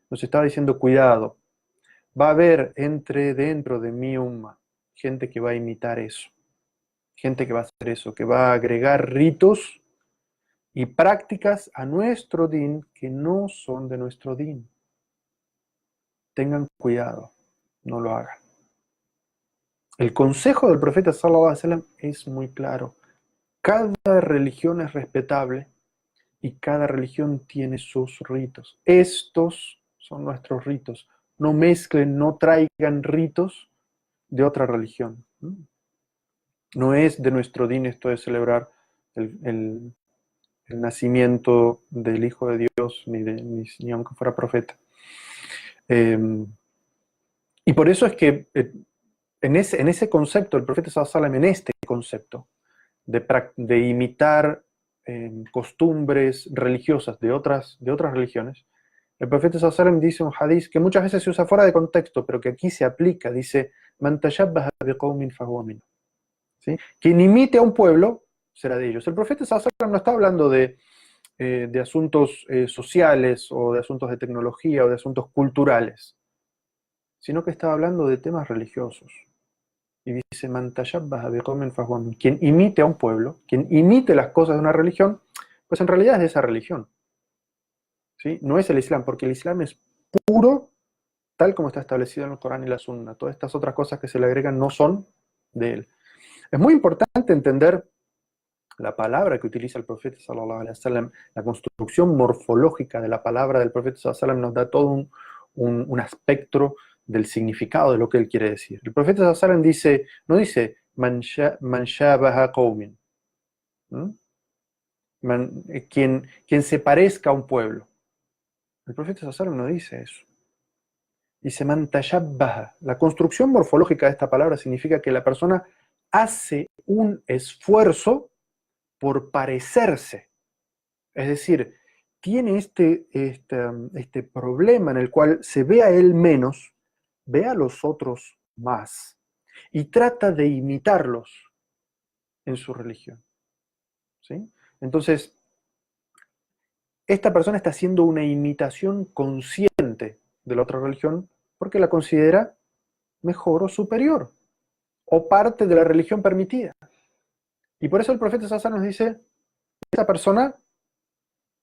Nos estaba diciendo, cuidado, va a haber dentro de mi umma gente que va a imitar eso, gente que va a hacer eso, que va a agregar ritos y prácticas a nuestro din que no son de nuestro din. Tengan cuidado, no lo hagan. El consejo del profeta sallallahu alaihi wasallam es muy claro. Cada religión es respetable y cada religión tiene sus ritos. Estos son nuestros ritos. No mezclen, no traigan ritos de otra religión. No es de nuestro din esto de celebrar el nacimiento del Hijo de Dios, ni aunque fuera profeta. Y por eso es que en ese concepto, el profeta sallallahu alaihi wasallam, en este concepto de imitar costumbres religiosas de otras religiones, el profeta sallallahu alaihi wasallam dice un hadith que muchas veces se usa fuera de contexto, pero que aquí se aplica, dice, Man tashabbaha biqawmin fahuwa minhum. ¿Sí? Quien imite a un pueblo será de ellos. El profeta sallallahu alaihi wasallam no está hablando de asuntos sociales o de asuntos de tecnología o de asuntos culturales, sino que está hablando de temas religiosos. Y dice, Man tashabbaha biqawmin fahuwa minhum. Quien imite a un pueblo, quien imite las cosas de una religión, pues en realidad es de esa religión. ¿Sí? No es el Islam, porque el Islam es puro, tal como está establecido en el Corán y la Sunna. Todas estas otras cosas que se le agregan no son de él. Es muy importante entender la palabra que utiliza el profeta sallallahu alaihi wasallam, la construcción morfológica de la palabra del profeta sallallahu alaihi wasallam nos da todo un aspecto del significado de lo que él quiere decir. El profeta sallallahu alaihi wasallam dice, no dice man shabaha qawmin, quien se parezca a un pueblo. El profeta sallallahu alaihi wasallam no dice eso. Dice man tashabbaha. La construcción morfológica de esta palabra significa que la persona hace un esfuerzo por parecerse. Es decir, tiene este problema en el cual se ve a él menos, ve a los otros más y trata de imitarlos en su religión. ¿Sí? Entonces, esta persona está haciendo una imitación consciente de la otra religión porque la considera mejor o superior o parte de la religión permitida. Y por eso el profeta Sasa nos dice, esta persona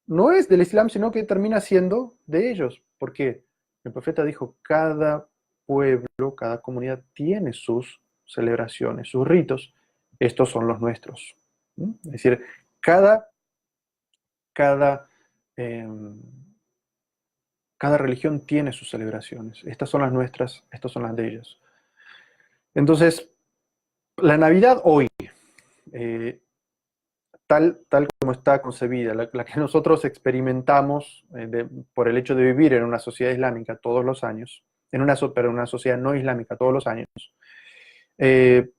no es del Islam, sino que termina siendo de ellos. ¿Por qué? El profeta dijo, cada pueblo, cada comunidad tiene sus celebraciones, sus ritos. Estos son los nuestros. Es decir, cada, cada, eh, cada religión tiene sus celebraciones. Estas son las nuestras, estas son las de ellas. Entonces, la Navidad hoy, eh, tal como está concebida, la que nosotros experimentamos por el hecho de vivir en una sociedad islámica todos los años, pero en una sociedad no islámica todos los años, eh,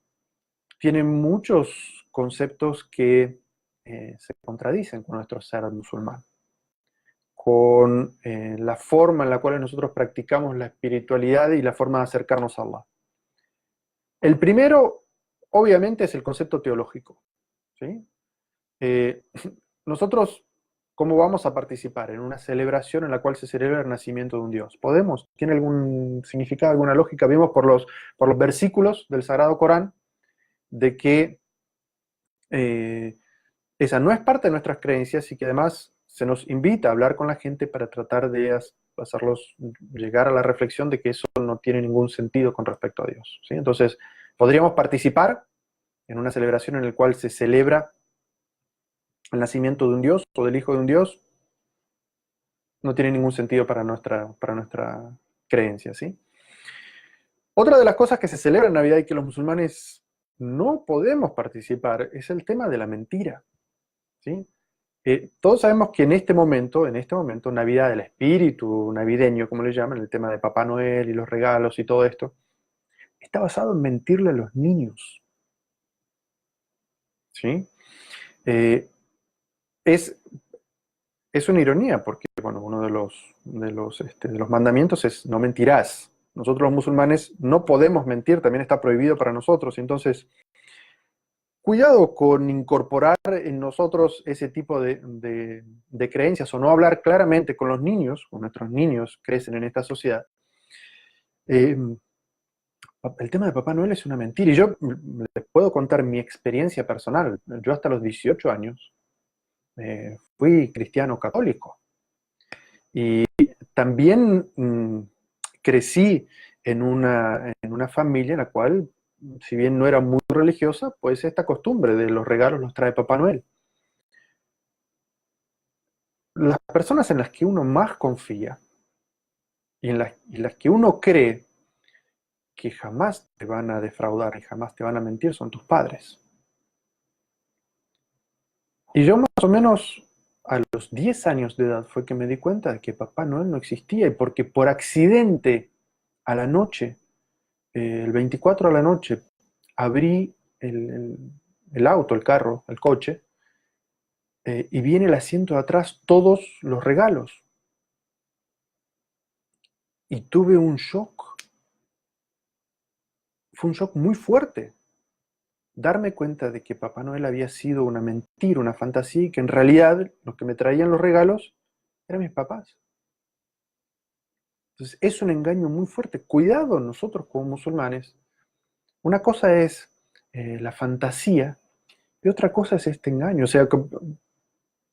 tiene muchos conceptos que se contradicen con nuestro ser musulmán, con la forma en la cual nosotros practicamos la espiritualidad y la forma de acercarnos a Allah. El primero, obviamente, es el concepto teológico, ¿sí? Eh, nosotros, ¿cómo vamos a participar en una celebración en la cual se celebra el nacimiento de un Dios? ¿Podemos? ¿Tiene algún significado, alguna lógica? Vimos por los versículos del Sagrado Corán de que esa no es parte de nuestras creencias y que además se nos invita a hablar con la gente para tratar de hacerlos llegar a la reflexión de que eso no tiene ningún sentido con respecto a Dios, ¿sí? Entonces, podríamos participar en una celebración en la cual se celebra el nacimiento de un Dios o del Hijo de un Dios. No tiene ningún sentido para nuestra creencia, ¿sí? Otra de las cosas que se celebra en Navidad y que los musulmanes no podemos participar es el tema de la mentira, ¿sí? Todos sabemos que en este momento, Navidad, el espíritu navideño, como le llaman, el tema de Papá Noel y los regalos y todo esto, está basado en mentirle a los niños, ¿sí? Eh, es, es una ironía porque, bueno, uno de los mandamientos es no mentirás. Nosotros los musulmanes no podemos mentir, también está prohibido para nosotros. Entonces, cuidado con incorporar en nosotros ese tipo de creencias o no hablar claramente con los niños, o nuestros niños crecen en esta sociedad. Eh, el tema de Papá Noel es una mentira. Y yo les puedo contar mi experiencia personal. Yo hasta los 18 años fui cristiano católico. Y también crecí en una familia en la cual, si bien no era muy religiosa, pues esta costumbre de los regalos los trae Papá Noel. Las personas en las que uno más confía y en las que uno cree que jamás te van a defraudar y jamás te van a mentir son tus padres. Y yo más o menos a los 10 años de edad fue que me di cuenta de que Papá Noel no existía y porque por accidente a la noche, el 24 a la noche, abrí el auto, el carro, el coche, y vi en el asiento de atrás todos los regalos. Y tuve un shock. Fue un shock muy fuerte. Darme cuenta de que Papá Noel había sido una mentira, una fantasía, y que en realidad los que me traían los regalos eran mis papás. Entonces es un engaño muy fuerte. Cuidado nosotros como musulmanes. Una cosa es la fantasía y otra cosa es este engaño. O sea,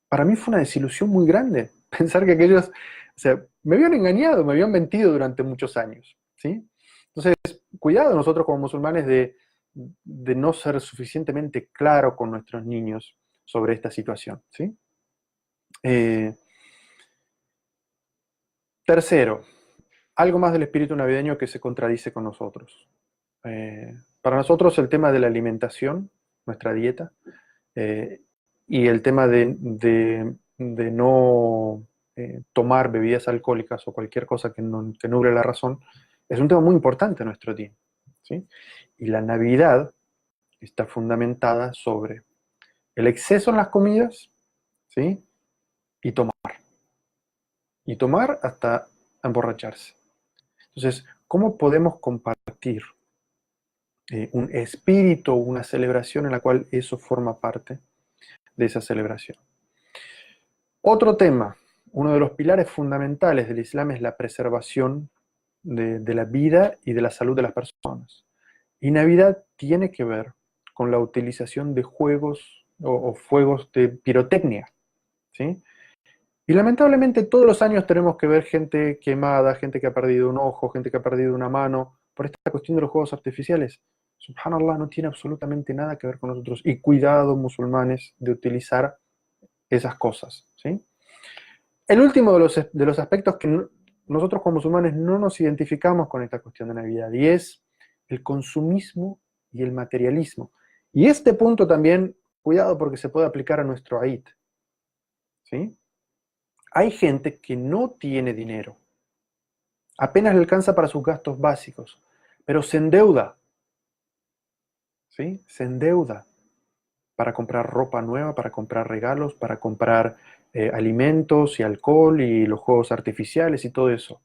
para mí fue una desilusión muy grande pensar que aquellos, o sea, me habían engañado, me habían mentido durante muchos años, ¿sí? Entonces, cuidado nosotros como musulmanes de no ser suficientemente claro con nuestros niños sobre esta situación, ¿sí? Eh, tercero, algo más del espíritu navideño que se contradice con nosotros. Para nosotros el tema de la alimentación, nuestra dieta, eh, y el tema de no tomar bebidas alcohólicas o cualquier cosa que nuble la razón, es un tema muy importante en nuestro día, ¿sí? Y la Navidad está fundamentada sobre el exceso en las comidas, ¿sí? Y tomar. Y tomar hasta emborracharse. Entonces, ¿cómo podemos compartir un espíritu, una celebración en la cual eso forma parte de esa celebración? Otro tema, uno de los pilares fundamentales del Islam es la preservación de la vida y de la salud de las personas. Y Navidad tiene que ver con la utilización de juegos o fuegos de pirotecnia, ¿sí? Y lamentablemente todos los años tenemos que ver gente quemada, gente que ha perdido un ojo, gente que ha perdido una mano, por esta cuestión de los juegos artificiales. Subhanallah, no tiene absolutamente nada que ver con nosotros. Y cuidado, musulmanes, de utilizar esas cosas, ¿sí? El último de los aspectos que nosotros como musulmanes no nos identificamos con esta cuestión de Navidad, y es el consumismo y el materialismo. Y este punto también, cuidado porque se puede aplicar a nuestro Eid, ¿sí? Hay gente que no tiene dinero, apenas le alcanza para sus gastos básicos, pero se endeuda, ¿sí? Se endeuda para comprar ropa nueva, para comprar regalos, para comprar alimentos y alcohol y los juegos artificiales y todo eso.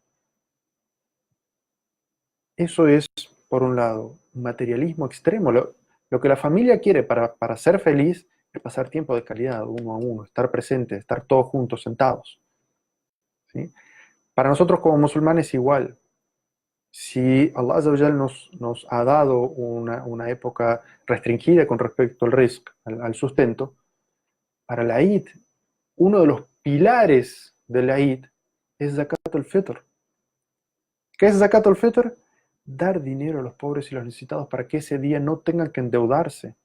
Eso es, por un lado, un materialismo extremo. Lo que la familia quiere para ser feliz es pasar tiempo de calidad, uno a uno, estar presente, estar todos juntos, sentados, ¿sí? Para nosotros como musulmanes igual. Si Allah Azza wa Jal nos ha dado una época restringida con respecto al rizq, al sustento, para la Eid, uno de los pilares de la Eid es Zakat al-Fitr. ¿Qué es Zakat al-Fitr? Dar dinero a los pobres y los necesitados para que ese día no tengan que endeudarse,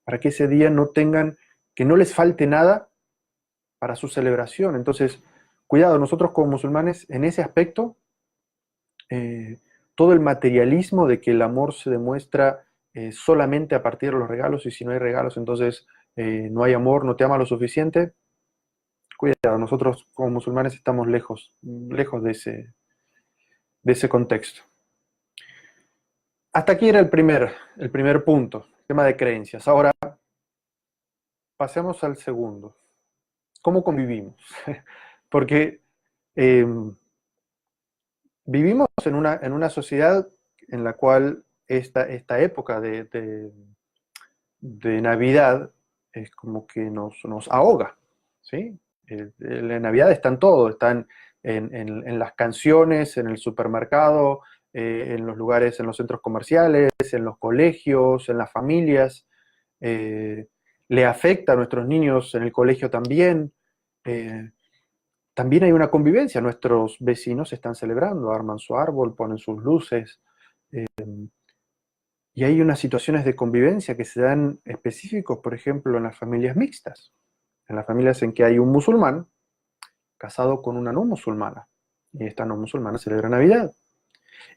para que ese día no tengan, que no les falte nada para su celebración. Entonces, cuidado, nosotros como musulmanes, en ese aspecto, eh, todo el materialismo de que el amor se demuestra solamente a partir de los regalos, y si no hay regalos, entonces no hay amor, no te ama lo suficiente. Cuidado, nosotros como musulmanes estamos lejos, lejos de ese contexto. Hasta aquí era el primer punto, tema de creencias. Ahora pasemos al segundo. ¿Cómo convivimos? Porque eh, vivimos en una sociedad en la cual esta época de Navidad es como que nos ahoga, ¿sí? La Navidad está en todo, están en las canciones, en el supermercado, en los lugares, en los centros comerciales, en los colegios, en las familias. eh, Le afecta a nuestros niños en el colegio también. eh, También hay una convivencia, nuestros vecinos están celebrando, arman su árbol, ponen sus luces, eh, y hay unas situaciones de convivencia que se dan específicos, por ejemplo, en las familias mixtas, en las familias en que hay un musulmán casado con una no musulmana, y esta no musulmana celebra Navidad.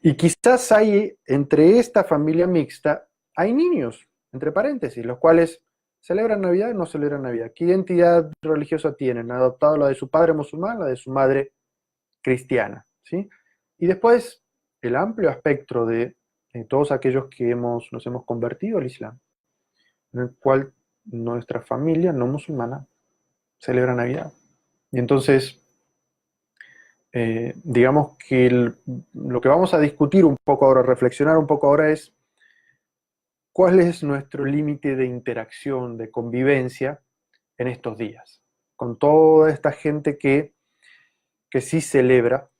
Y quizás hay, entre esta familia mixta, hay niños, entre paréntesis, los cuales celebran Navidad y no celebran Navidad. ¿Qué identidad religiosa tienen? ¿Han adoptado la de su padre musulmán, la de su madre cristiana? ¿Sí? Y después, el amplio espectro de todos aquellos que nos hemos convertido al Islam, en el cual nuestra familia no musulmana celebra Navidad. Y entonces, digamos que lo que vamos a discutir un poco ahora, reflexionar un poco ahora es cuál es nuestro límite de interacción, de convivencia en estos días, con toda esta gente que sí celebra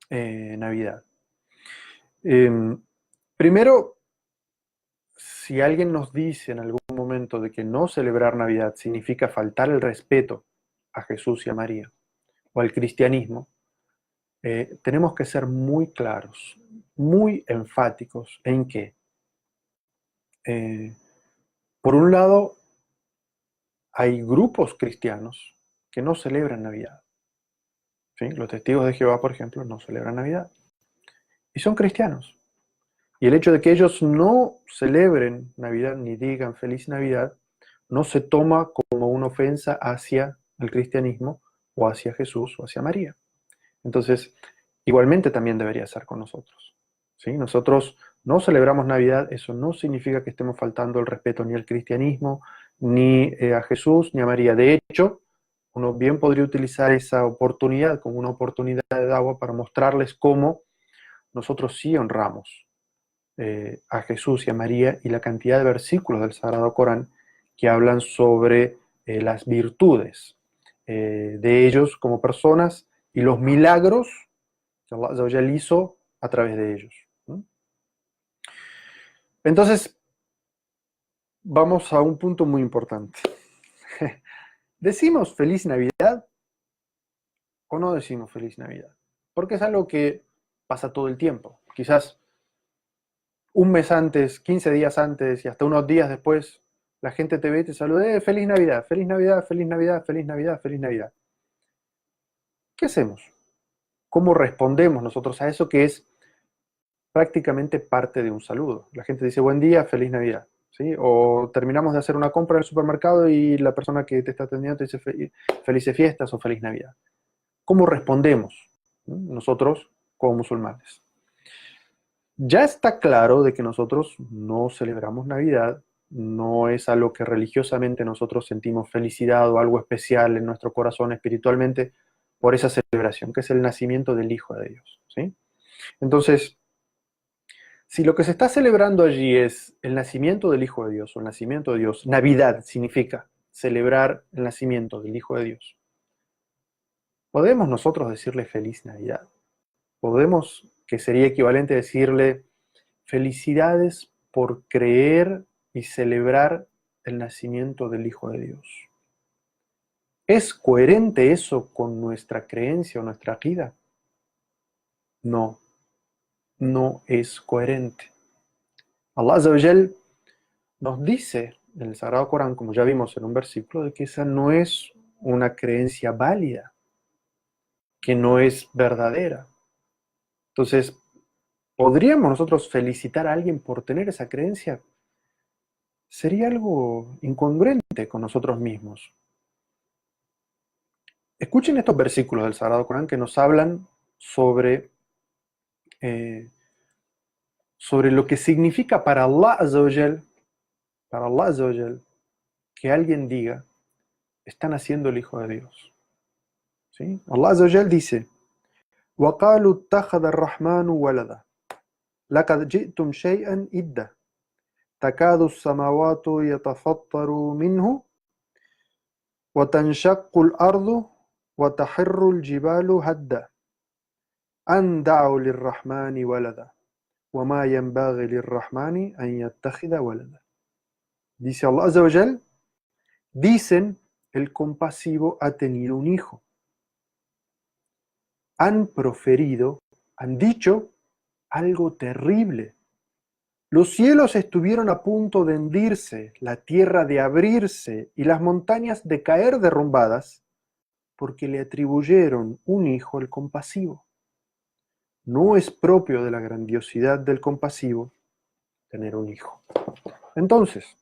Navidad. Primero, si alguien nos dice en algún momento de que no celebrar Navidad significa faltar el respeto a Jesús y a María, o al cristianismo, tenemos que ser muy claros, muy enfáticos en que, eh, por un lado, hay grupos cristianos que no celebran Navidad, ¿sí? Los testigos de Jehová, por ejemplo, no celebran Navidad, y son cristianos. Y el hecho de que ellos no celebren Navidad ni digan feliz Navidad no se toma como una ofensa hacia el cristianismo o hacia Jesús o hacia María. Entonces, igualmente también debería ser con nosotros, ¿sí? Nosotros no celebramos Navidad, eso no significa que estemos faltando el respeto ni al cristianismo, ni a Jesús, ni a María. De hecho, uno bien podría utilizar esa oportunidad como una oportunidad de agua para mostrarles cómo nosotros sí honramos a Jesús y a María, y la cantidad de versículos del Sagrado Corán que hablan sobre las virtudes de ellos como personas y los milagros que Allah hizo a través de ellos. Entonces, vamos a un punto muy importante. ¿Decimos feliz Navidad o no decimos feliz Navidad? Porque es algo que pasa todo el tiempo. Quizás un mes antes, 15 días antes y hasta unos días después, la gente te ve y te saluda, feliz Navidad, feliz Navidad, feliz Navidad, feliz Navidad, feliz Navidad. ¿Qué hacemos? ¿Cómo respondemos nosotros a eso que es prácticamente parte de un saludo? La gente dice buen día, feliz Navidad, ¿sí? O terminamos de hacer una compra en el supermercado y la persona que te está atendiendo te dice felices fiestas o feliz Navidad. ¿Cómo respondemos nosotros como musulmanes? Ya está claro de que nosotros no celebramos Navidad, no es algo que religiosamente nosotros sentimos felicidad o algo especial en nuestro corazón espiritualmente por esa celebración, que es el nacimiento del Hijo de Dios, ¿sí? Entonces, si lo que se está celebrando allí es el nacimiento del Hijo de Dios o el nacimiento de Dios, Navidad significa celebrar el nacimiento del Hijo de Dios, ¿podemos nosotros decirle feliz Navidad? ¿Podemos, que sería equivalente a decirle felicidades por creer y celebrar el nacimiento del Hijo de Dios? ¿Es coherente eso con nuestra creencia o nuestra vida? No, no es coherente. Allah Azza wa Jal nos dice en el Sagrado Corán, como ya vimos en un versículo, de que esa no es una creencia válida, que no es verdadera. Entonces, ¿podríamos nosotros felicitar a alguien por tener esa creencia? Sería algo incongruente con nosotros mismos. Escuchen estos versículos del Sagrado Corán que nos hablan sobre, eh, sobre lo que significa para Allah Azza wa Jal, que alguien diga, están haciendo el Hijo de Dios. ¿Sí? Allah Azza wa Jal dice, وَقَالُوا اتَّخَذَ الرَّحْمَنُ وَلَدًا لَقَدْ جِئْتُمْ شَيْئًا إِدًّا تَكَادُ السَّمَاوَاتُ يَتَفَطَّرُ مِنْهُ وَتَنْشَقُّ الْأَرْضُ وَتَخِرُّ الْجِبَالُ هَدًّا أَنْ دَعَوْا لِلرَّحْمَنِ وَلَدًا وَمَا يَنْبَغِي لِلرَّحْمَنِ أَنْ يَتَّخِذَ وَلَدًا. Dice Allah Azza wa Jal, dicen, el compasivo ha tenido un hijo. Han proferido, han dicho algo terrible. Los cielos estuvieron a punto de hendirse, la tierra de abrirse y las montañas de caer derrumbadas, porque le atribuyeron un hijo al compasivo. No es propio de la grandiosidad del compasivo tener un hijo. Entonces,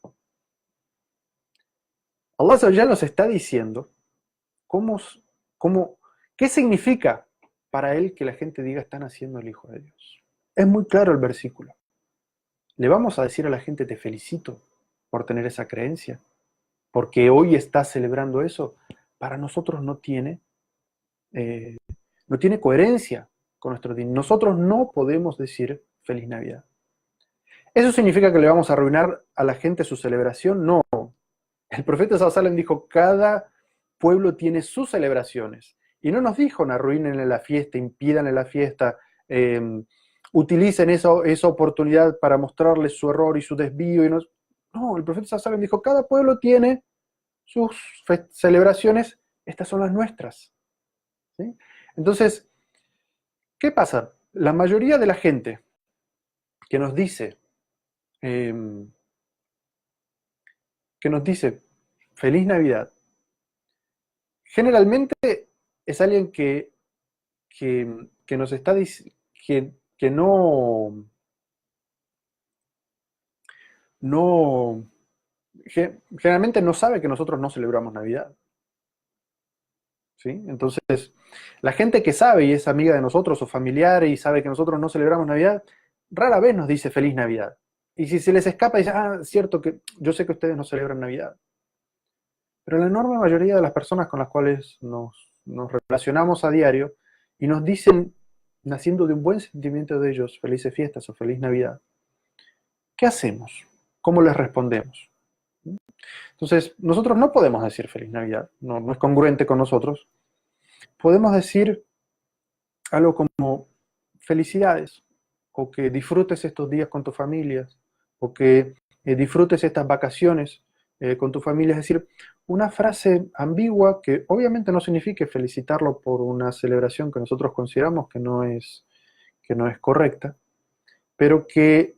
Allah ya nos está diciendo cómo, qué significa para él que la gente diga están haciendo el Hijo de Dios. Es muy claro el versículo. ¿Le vamos a decir a la gente te felicito por tener esa creencia? Porque hoy estás celebrando eso. Para nosotros no tiene coherencia con nuestro día. Nosotros no podemos decir feliz Navidad. ¿Eso significa que le vamos a arruinar a la gente su celebración? No. El profeta Sallallahu dijo, cada pueblo tiene sus celebraciones. Y no nos dijo, arruínenle la fiesta, impídanle la fiesta, utilicen esa oportunidad para mostrarles su error y su desvío. No, el profeta Sallallahu dijo, cada pueblo tiene sus celebraciones, estas son las nuestras. ¿Sí? Entonces, ¿qué pasa? La mayoría de la gente que nos dice, Feliz Navidad, generalmente es alguien que nos está diciendo que no generalmente no sabe que nosotros no celebramos Navidad. ¿Sí? Entonces, la gente que sabe y es amiga de nosotros o familiar y sabe que nosotros no celebramos Navidad, rara vez nos dice Feliz Navidad. Y si se les escapa, dice, cierto que yo sé que ustedes no celebran Navidad. Pero la enorme mayoría de las personas con las cuales nos relacionamos a diario y nos dicen, naciendo de un buen sentimiento de ellos, felices fiestas o feliz Navidad, ¿qué hacemos? ¿Cómo les respondemos? Entonces, nosotros no podemos decir feliz Navidad, no es congruente con nosotros. Podemos decir algo como felicidades, o que disfrutes estos días con tu familia, o que disfrutes estas vacaciones con tu familia, es decir, una frase ambigua que obviamente no significa felicitarlo por una celebración que nosotros consideramos que no es correcta, pero que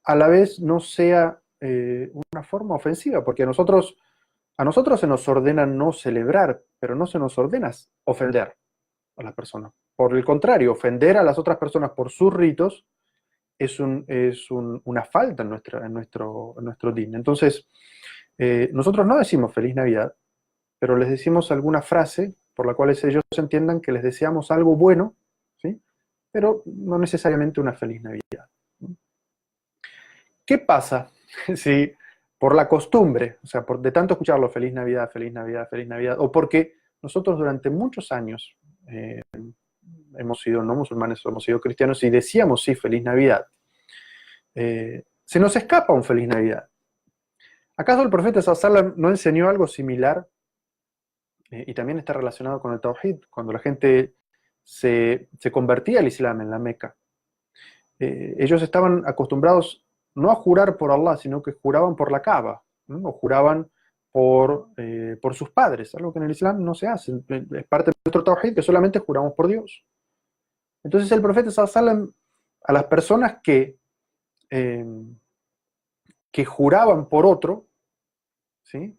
a la vez no sea una forma ofensiva, porque a nosotros se nos ordena no celebrar, pero no se nos ordena ofender a las personas. Por el contrario, ofender a las otras personas por sus ritos una falta en nuestro din. Entonces, nosotros no decimos feliz Navidad, pero les decimos alguna frase por la cual ellos entiendan que les deseamos algo bueno, ¿sí? Pero no necesariamente una feliz Navidad. ¿Qué pasa si por la costumbre, o sea, de tanto escucharlo feliz Navidad, feliz Navidad, feliz Navidad, o porque nosotros durante muchos años hemos sido no musulmanes, hemos sido cristianos y decíamos sí, feliz Navidad, se nos escapa un feliz Navidad? ¿Acaso el profeta sallallahu no enseñó algo similar? Y también está relacionado con el Tawhid, cuando la gente se convertía al Islam en la Meca. Ellos estaban acostumbrados no a jurar por Allah, sino que juraban por la Kaaba, ¿no? O juraban por sus padres, algo que en el Islam no se hace. Es parte de nuestro Tawhid que solamente juramos por Dios. Entonces el profeta sallallahu a las personas eh, que juraban por otro, ¿sí?,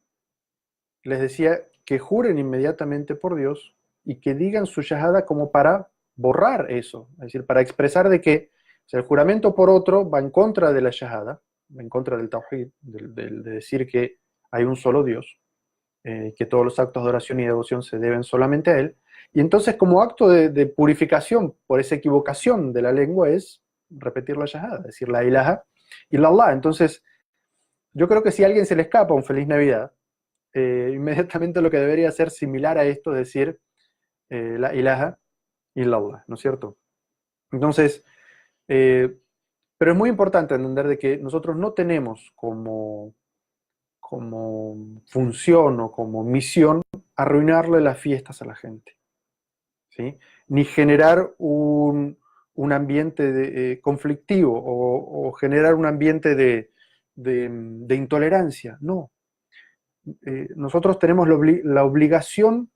les decía que juren inmediatamente por Dios y que digan su shahada como para borrar eso, es decir, para expresar de que, o sea, el juramento por otro va en contra de la shahada, va en contra del tawhid, de decir que hay un solo Dios, que todos los actos de oración y devoción se deben solamente a Él, y entonces como acto de purificación por esa equivocación de la lengua es repetir la shahada, decir la ilaha illallah. Entonces, yo creo que si a alguien se le escapa un feliz Navidad, inmediatamente lo que debería ser similar a esto, es decir, la ilaha illallah, ¿no es cierto? Entonces, pero es muy importante entender de que nosotros no tenemos como función o como misión arruinarle las fiestas a la gente, ¿sí? Ni generar un ambiente conflictivo o generar un ambiente de intolerancia, no. Nosotros tenemos la obligación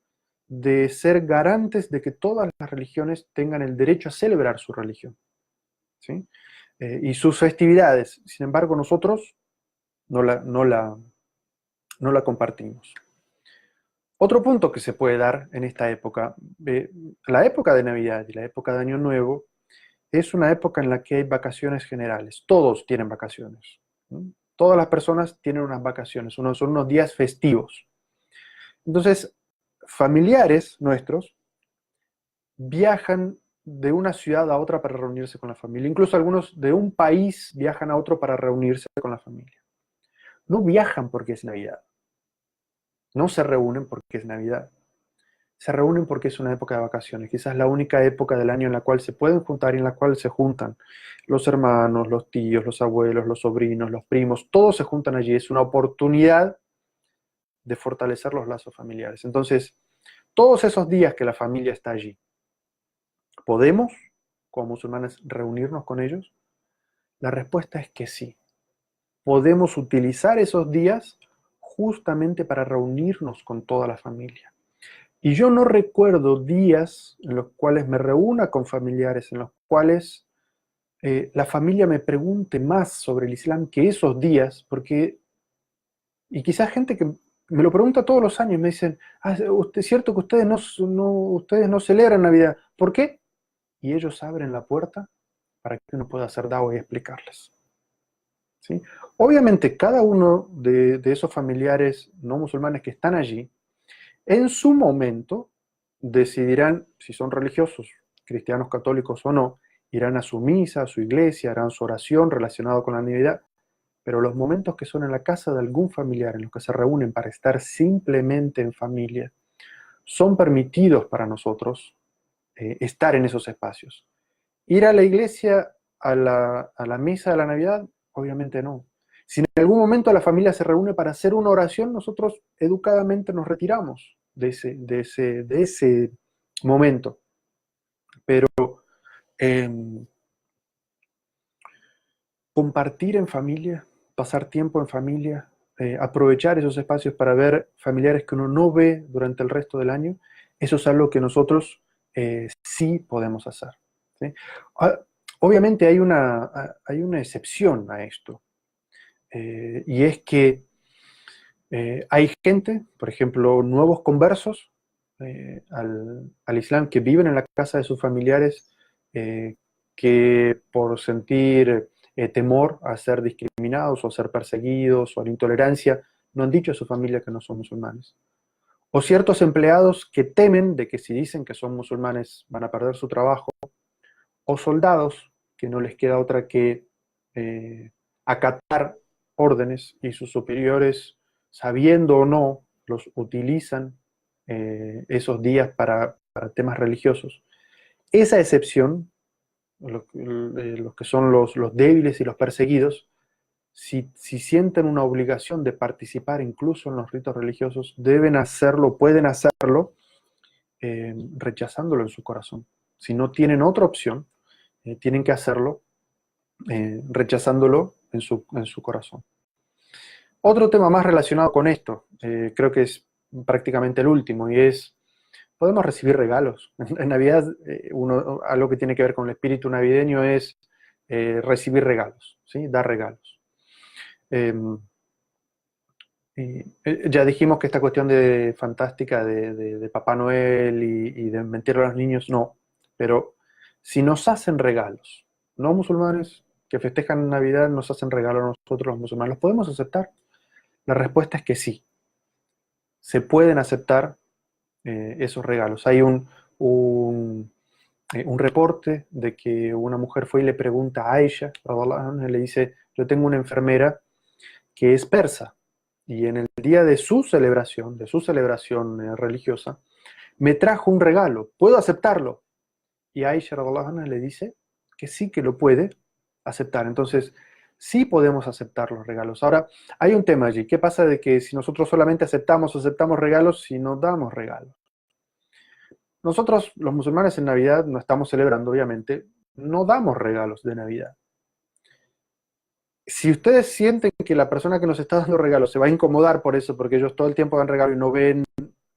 de ser garantes de que todas las religiones tengan el derecho a celebrar su religión, ¿sí? Y sus festividades. Sin embargo, nosotros no la compartimos. Otro punto que se puede dar en esta época, la época de Navidad y la época de Año Nuevo, es una época en la que hay vacaciones generales. Todos tienen vacaciones, ¿sí? Todas las personas tienen unas vacaciones, son unos días festivos. Entonces, familiares nuestros viajan de una ciudad a otra para reunirse con la familia. Incluso algunos de un país viajan a otro para reunirse con la familia. No viajan porque es Navidad. No se reúnen porque es Navidad. Se reúnen porque es una época de vacaciones. Quizás la única época del año en la cual se pueden juntar y en la cual se juntan los hermanos, los tíos, los abuelos, los sobrinos, los primos. Todos se juntan allí. Es una oportunidad de fortalecer los lazos familiares. Entonces, todos esos días que la familia está allí, ¿podemos, como musulmanes, reunirnos con ellos? La respuesta es que sí. Podemos utilizar esos días justamente para reunirnos con toda la familia. Y yo no recuerdo días en los cuales me reúna con familiares, en los cuales la familia me pregunte más sobre el Islam que esos días, porque, y quizás gente que me lo pregunta todos los años, me dicen, es cierto que ustedes no celebran Navidad. ¿Por qué? Y ellos abren la puerta para que uno pueda hacer dawa y explicarles, ¿sí? Obviamente, cada uno de esos familiares no musulmanes que están allí, en su momento, decidirán si son religiosos, cristianos, católicos o no, irán a su misa, a su iglesia, harán su oración relacionada con la Navidad, pero los momentos que son en la casa de algún familiar, en los que se reúnen para estar simplemente en familia, son permitidos para nosotros estar en esos espacios. Ir a la iglesia, a la misa de la Navidad, obviamente no. Si en algún momento la familia se reúne para hacer una oración, nosotros educadamente nos retiramos de ese momento. Pero eh, compartir en familia, pasar tiempo en familia, aprovechar esos espacios para ver familiares que uno no ve durante el resto del año, eso es algo que nosotros sí podemos hacer. ¿Sí? Ah, obviamente hay una excepción a esto, y es que hay gente, por ejemplo, nuevos conversos al Islam que viven en la casa de sus familiares, eh, que por sentir temor a ser discriminados o a ser perseguidos o a la intolerancia, no han dicho a su familia que no son musulmanes. O ciertos empleados que temen de que si dicen que son musulmanes van a perder su trabajo, o soldados que no les queda otra que eh, acatar órdenes y sus superiores, sabiendo o no, los utilizan esos días para temas religiosos. Esa excepción, los que son los débiles y los perseguidos, si sienten una obligación de participar incluso en los ritos religiosos, deben hacerlo, pueden hacerlo, rechazándolo en su corazón. Si no tienen otra opción, tienen que hacerlo rechazándolo en su corazón. Otro tema más relacionado con esto, creo que es prácticamente el último, y es, podemos recibir regalos. En Navidad, algo que tiene que ver con el espíritu navideño es recibir regalos, ¿sí? Dar regalos. Ya dijimos que esta cuestión de fantástica de Papá Noel y de mentirle a los niños, no. Pero si nos hacen regalos, no musulmanes que festejan Navidad nos hacen regalos a nosotros los musulmanes, ¿los podemos aceptar? La respuesta es que sí. Se pueden aceptar esos regalos. Hay un reporte de que una mujer fue y le pregunta a Aisha, le dice, yo tengo una enfermera que es persa, y en el día de su celebración religiosa, me trajo un regalo, ¿puedo aceptarlo? Y Aisha radhiallahu anha le dice que sí, que lo puede aceptar. Entonces, sí podemos aceptar los regalos. Ahora, hay un tema allí. ¿Qué pasa de que si nosotros solamente aceptamos regalos si no damos regalos? Nosotros, los musulmanes, en Navidad no estamos celebrando, obviamente, no damos regalos de Navidad. Si ustedes sienten que la persona que nos está dando regalos se va a incomodar por eso, porque ellos todo el tiempo dan regalo y no ven,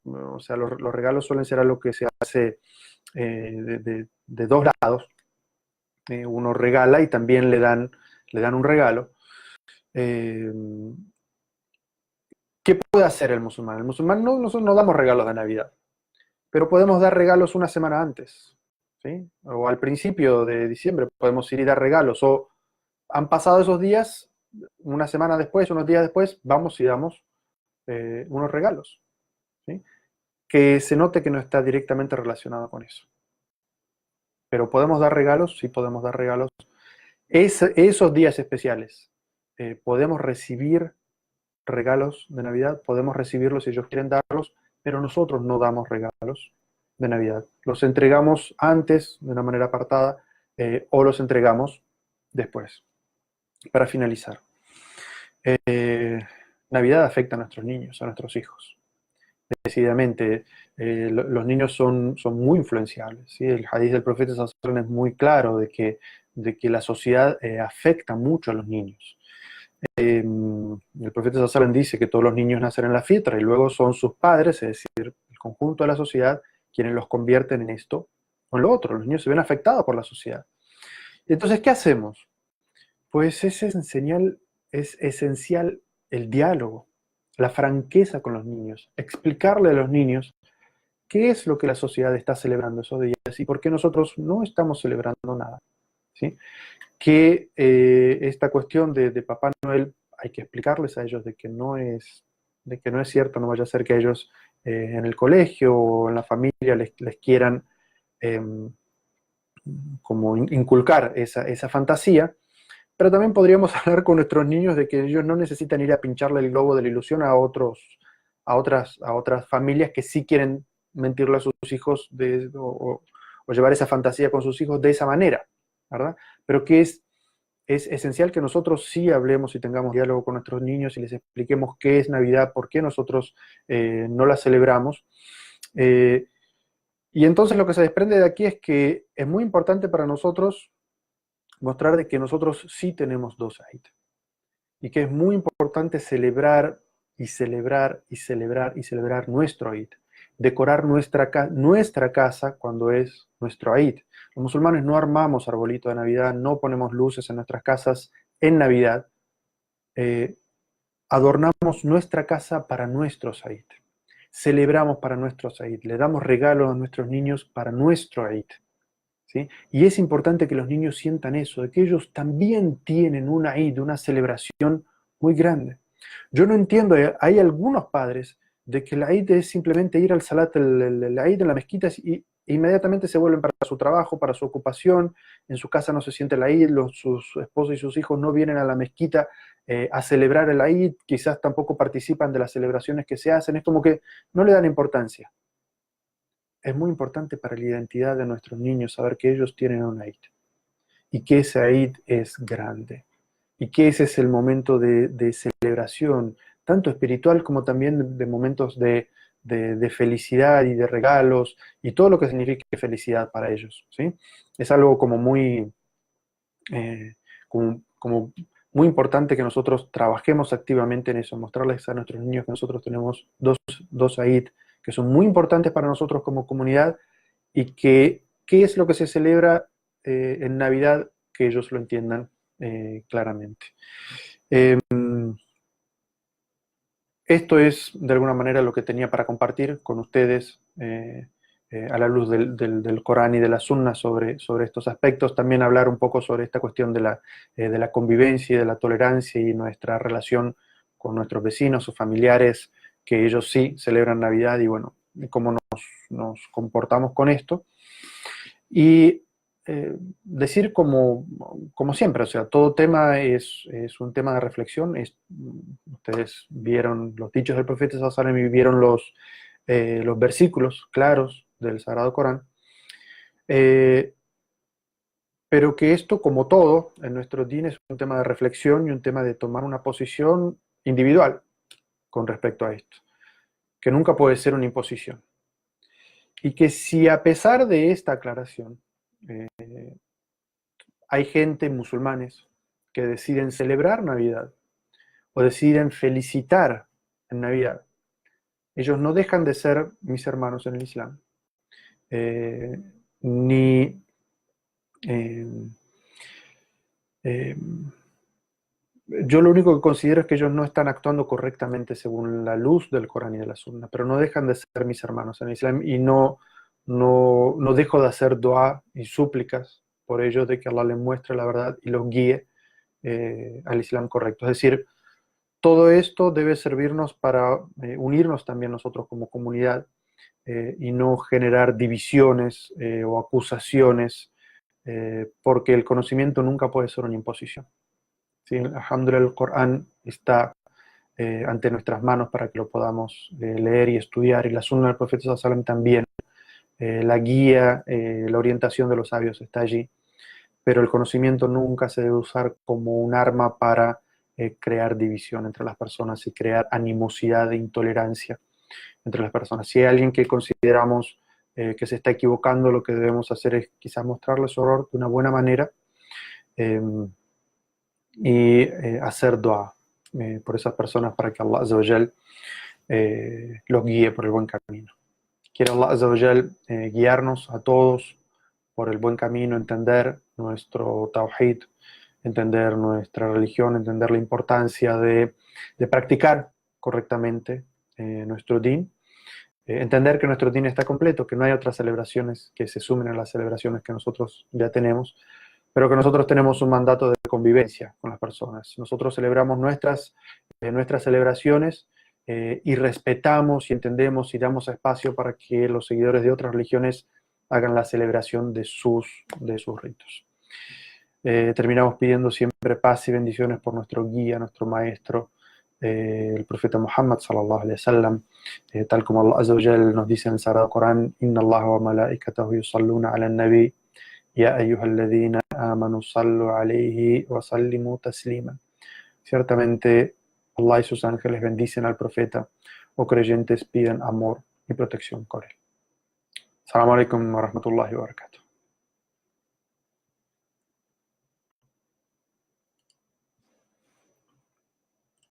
o sea, los regalos suelen ser algo que se hace de dos lados. Uno regala y también le dan un regalo. Eh, ¿Qué puede hacer el musulmán? El musulmán nosotros no damos regalos de Navidad, pero podemos dar regalos una semana antes, ¿sí? O al principio de diciembre podemos ir y dar regalos, o han pasado esos días, una semana después, unos días después, vamos y damos unos regalos, ¿sí? Que se note que no está directamente relacionado con eso. Pero podemos dar regalos, sí podemos dar regalos. Esos días especiales, podemos recibir regalos de Navidad, podemos recibirlos si ellos quieren darlos, pero nosotros no damos regalos de Navidad. Los entregamos antes, de una manera apartada, o los entregamos después. Para finalizar, Navidad afecta a nuestros niños, a nuestros hijos. Decididamente, los niños son muy influenciables, ¿sí? El hadith del profeta sallallahu alaihi wasallam es muy claro de que la sociedad afecta mucho a los niños. El profeta sallallahu alaihi wasallam dice que todos los niños nacen en la fitra y luego son sus padres, es decir, el conjunto de la sociedad, quienes los convierten en esto o en lo otro. Los niños se ven afectados por la sociedad. Entonces, ¿qué hacemos? Pues es esencial el diálogo, la franqueza con los niños, explicarle a los niños qué es lo que la sociedad está celebrando esos días y por qué nosotros no estamos celebrando nada, ¿sí? Que esta cuestión de Papá Noel hay que explicarles a ellos de que no es cierto, no vaya a ser que ellos en el colegio o en la familia les quieran eh, como inculcar esa fantasía. Pero también podríamos hablar con nuestros niños de que ellos no necesitan ir a pincharle el globo de la ilusión a otras familias que sí quieren mentirle a sus hijos o llevar esa fantasía con sus hijos de esa manera, ¿verdad? Pero que es esencial que nosotros sí hablemos y tengamos diálogo con nuestros niños y les expliquemos qué es Navidad, por qué nosotros no la celebramos. Y entonces lo que se desprende de aquí es que es muy importante para nosotros mostrar de que nosotros sí tenemos dos Eid. y que es muy importante celebrar y celebrar y celebrar y celebrar nuestro Eid. Decorar nuestra casa cuando es nuestro Eid. Los musulmanes no armamos arbolito de Navidad, no ponemos luces en nuestras casas en Navidad. Eh, Adornamos nuestra casa para nuestros Eid. Celebramos para nuestros Eid. Le damos regalos a nuestros niños para nuestro Eid. ¿Sí? Y es importante que los niños sientan eso, de que ellos también tienen una Eid, una celebración muy grande. Yo no entiendo, hay algunos padres de que la Eid es simplemente ir al Salat, el Eid en la mezquita y inmediatamente se vuelven para su trabajo, para su ocupación, en su casa no se siente la Eid, sus esposos y sus hijos no vienen a la mezquita a celebrar el Eid, quizás tampoco participan de las celebraciones que se hacen, es como que no le dan importancia. Es muy importante para la identidad de nuestros niños saber que ellos tienen un Eid y que ese Eid es grande y que ese es el momento de celebración, tanto espiritual como también de momentos de felicidad y de regalos y todo lo que signifique felicidad para ellos, ¿sí? Es algo como muy, como muy importante que nosotros trabajemos activamente en eso, mostrarles a nuestros niños que nosotros tenemos dos Eid que son muy importantes para nosotros como comunidad y que qué es lo que se celebra en Navidad, que ellos lo entiendan claramente. Eh, Esto es de alguna manera lo que tenía para compartir con ustedes a la luz del Corán y de la Sunna sobre estos aspectos. También hablar un poco sobre esta cuestión de la convivencia y de la tolerancia y nuestra relación con nuestros vecinos o familiares, que ellos sí celebran Navidad y bueno, cómo nos comportamos con esto. Y decir como siempre, o sea, todo tema es un tema de reflexión. Ustedes vieron los dichos del profeta Sallallahu Alaihi Wasallam y vieron los versículos claros del Sagrado Corán. Pero que esto, como todo en nuestro din, es un tema de reflexión y un tema de tomar una posición individual con respecto a esto, que nunca puede ser una imposición. Y que si a pesar de esta aclaración, eh, hay gente, musulmanes, que deciden celebrar Navidad o deciden felicitar en Navidad. Ellos no dejan de ser mis hermanos en el Islam. Eh, ni eh, eh, yo lo único que considero es que ellos no están actuando correctamente según la luz del Corán y de la Sunna, pero no dejan de ser mis hermanos en el Islam y no dejo de hacer dua y súplicas por ellos de que Allah les muestre la verdad y los guíe al Islam correcto. Es decir, todo esto debe servirnos para unirnos también nosotros como comunidad y no generar divisiones o acusaciones, porque el conocimiento nunca puede ser una imposición. ¿Sí? Alhamdulillah, el Corán está ante nuestras manos para que lo podamos leer y estudiar, y la Sunna del Profeta Sallallahu Alaihi Wasallam también. La guía, la orientación de los sabios está allí, pero el conocimiento nunca se debe usar como un arma para crear división entre las personas y crear animosidad e intolerancia entre las personas. Si hay alguien que consideramos que se está equivocando, lo que debemos hacer es quizás mostrarle su error de una buena manera eh, y hacer dua por esas personas para que Allah Azza wa Jal los guíe por el buen camino. Quiere Allah Azza wa Jal guiarnos a todos por el buen camino, entender nuestro tawhid, entender nuestra religión, entender la importancia de practicar correctamente nuestro din, entender que nuestro din está completo, que no hay otras celebraciones que se sumen a las celebraciones que nosotros ya tenemos, pero que nosotros tenemos un mandato de convivencia con las personas. Nosotros celebramos nuestras celebraciones y respetamos y entendemos y damos espacio para que los seguidores de otras religiones hagan la celebración de sus ritos. Terminamos pidiendo siempre paz y bendiciones por nuestro guía, nuestro maestro, el profeta Muhammad sallallahu alaihi wasallam, tal como Allah Azza wa Jal nos dice en el Sagrado Corán: Inna Allah wa malaikatahu yusalluna ala nabi ya ayyuhalladhina amanu sallu alayhi wa sallimu taslima. Ciertamente Allah y sus ángeles bendicen al profeta, o creyentes piden amor y protección con él. Assalamu alaikum wa rahmatullahi wa barakatuh.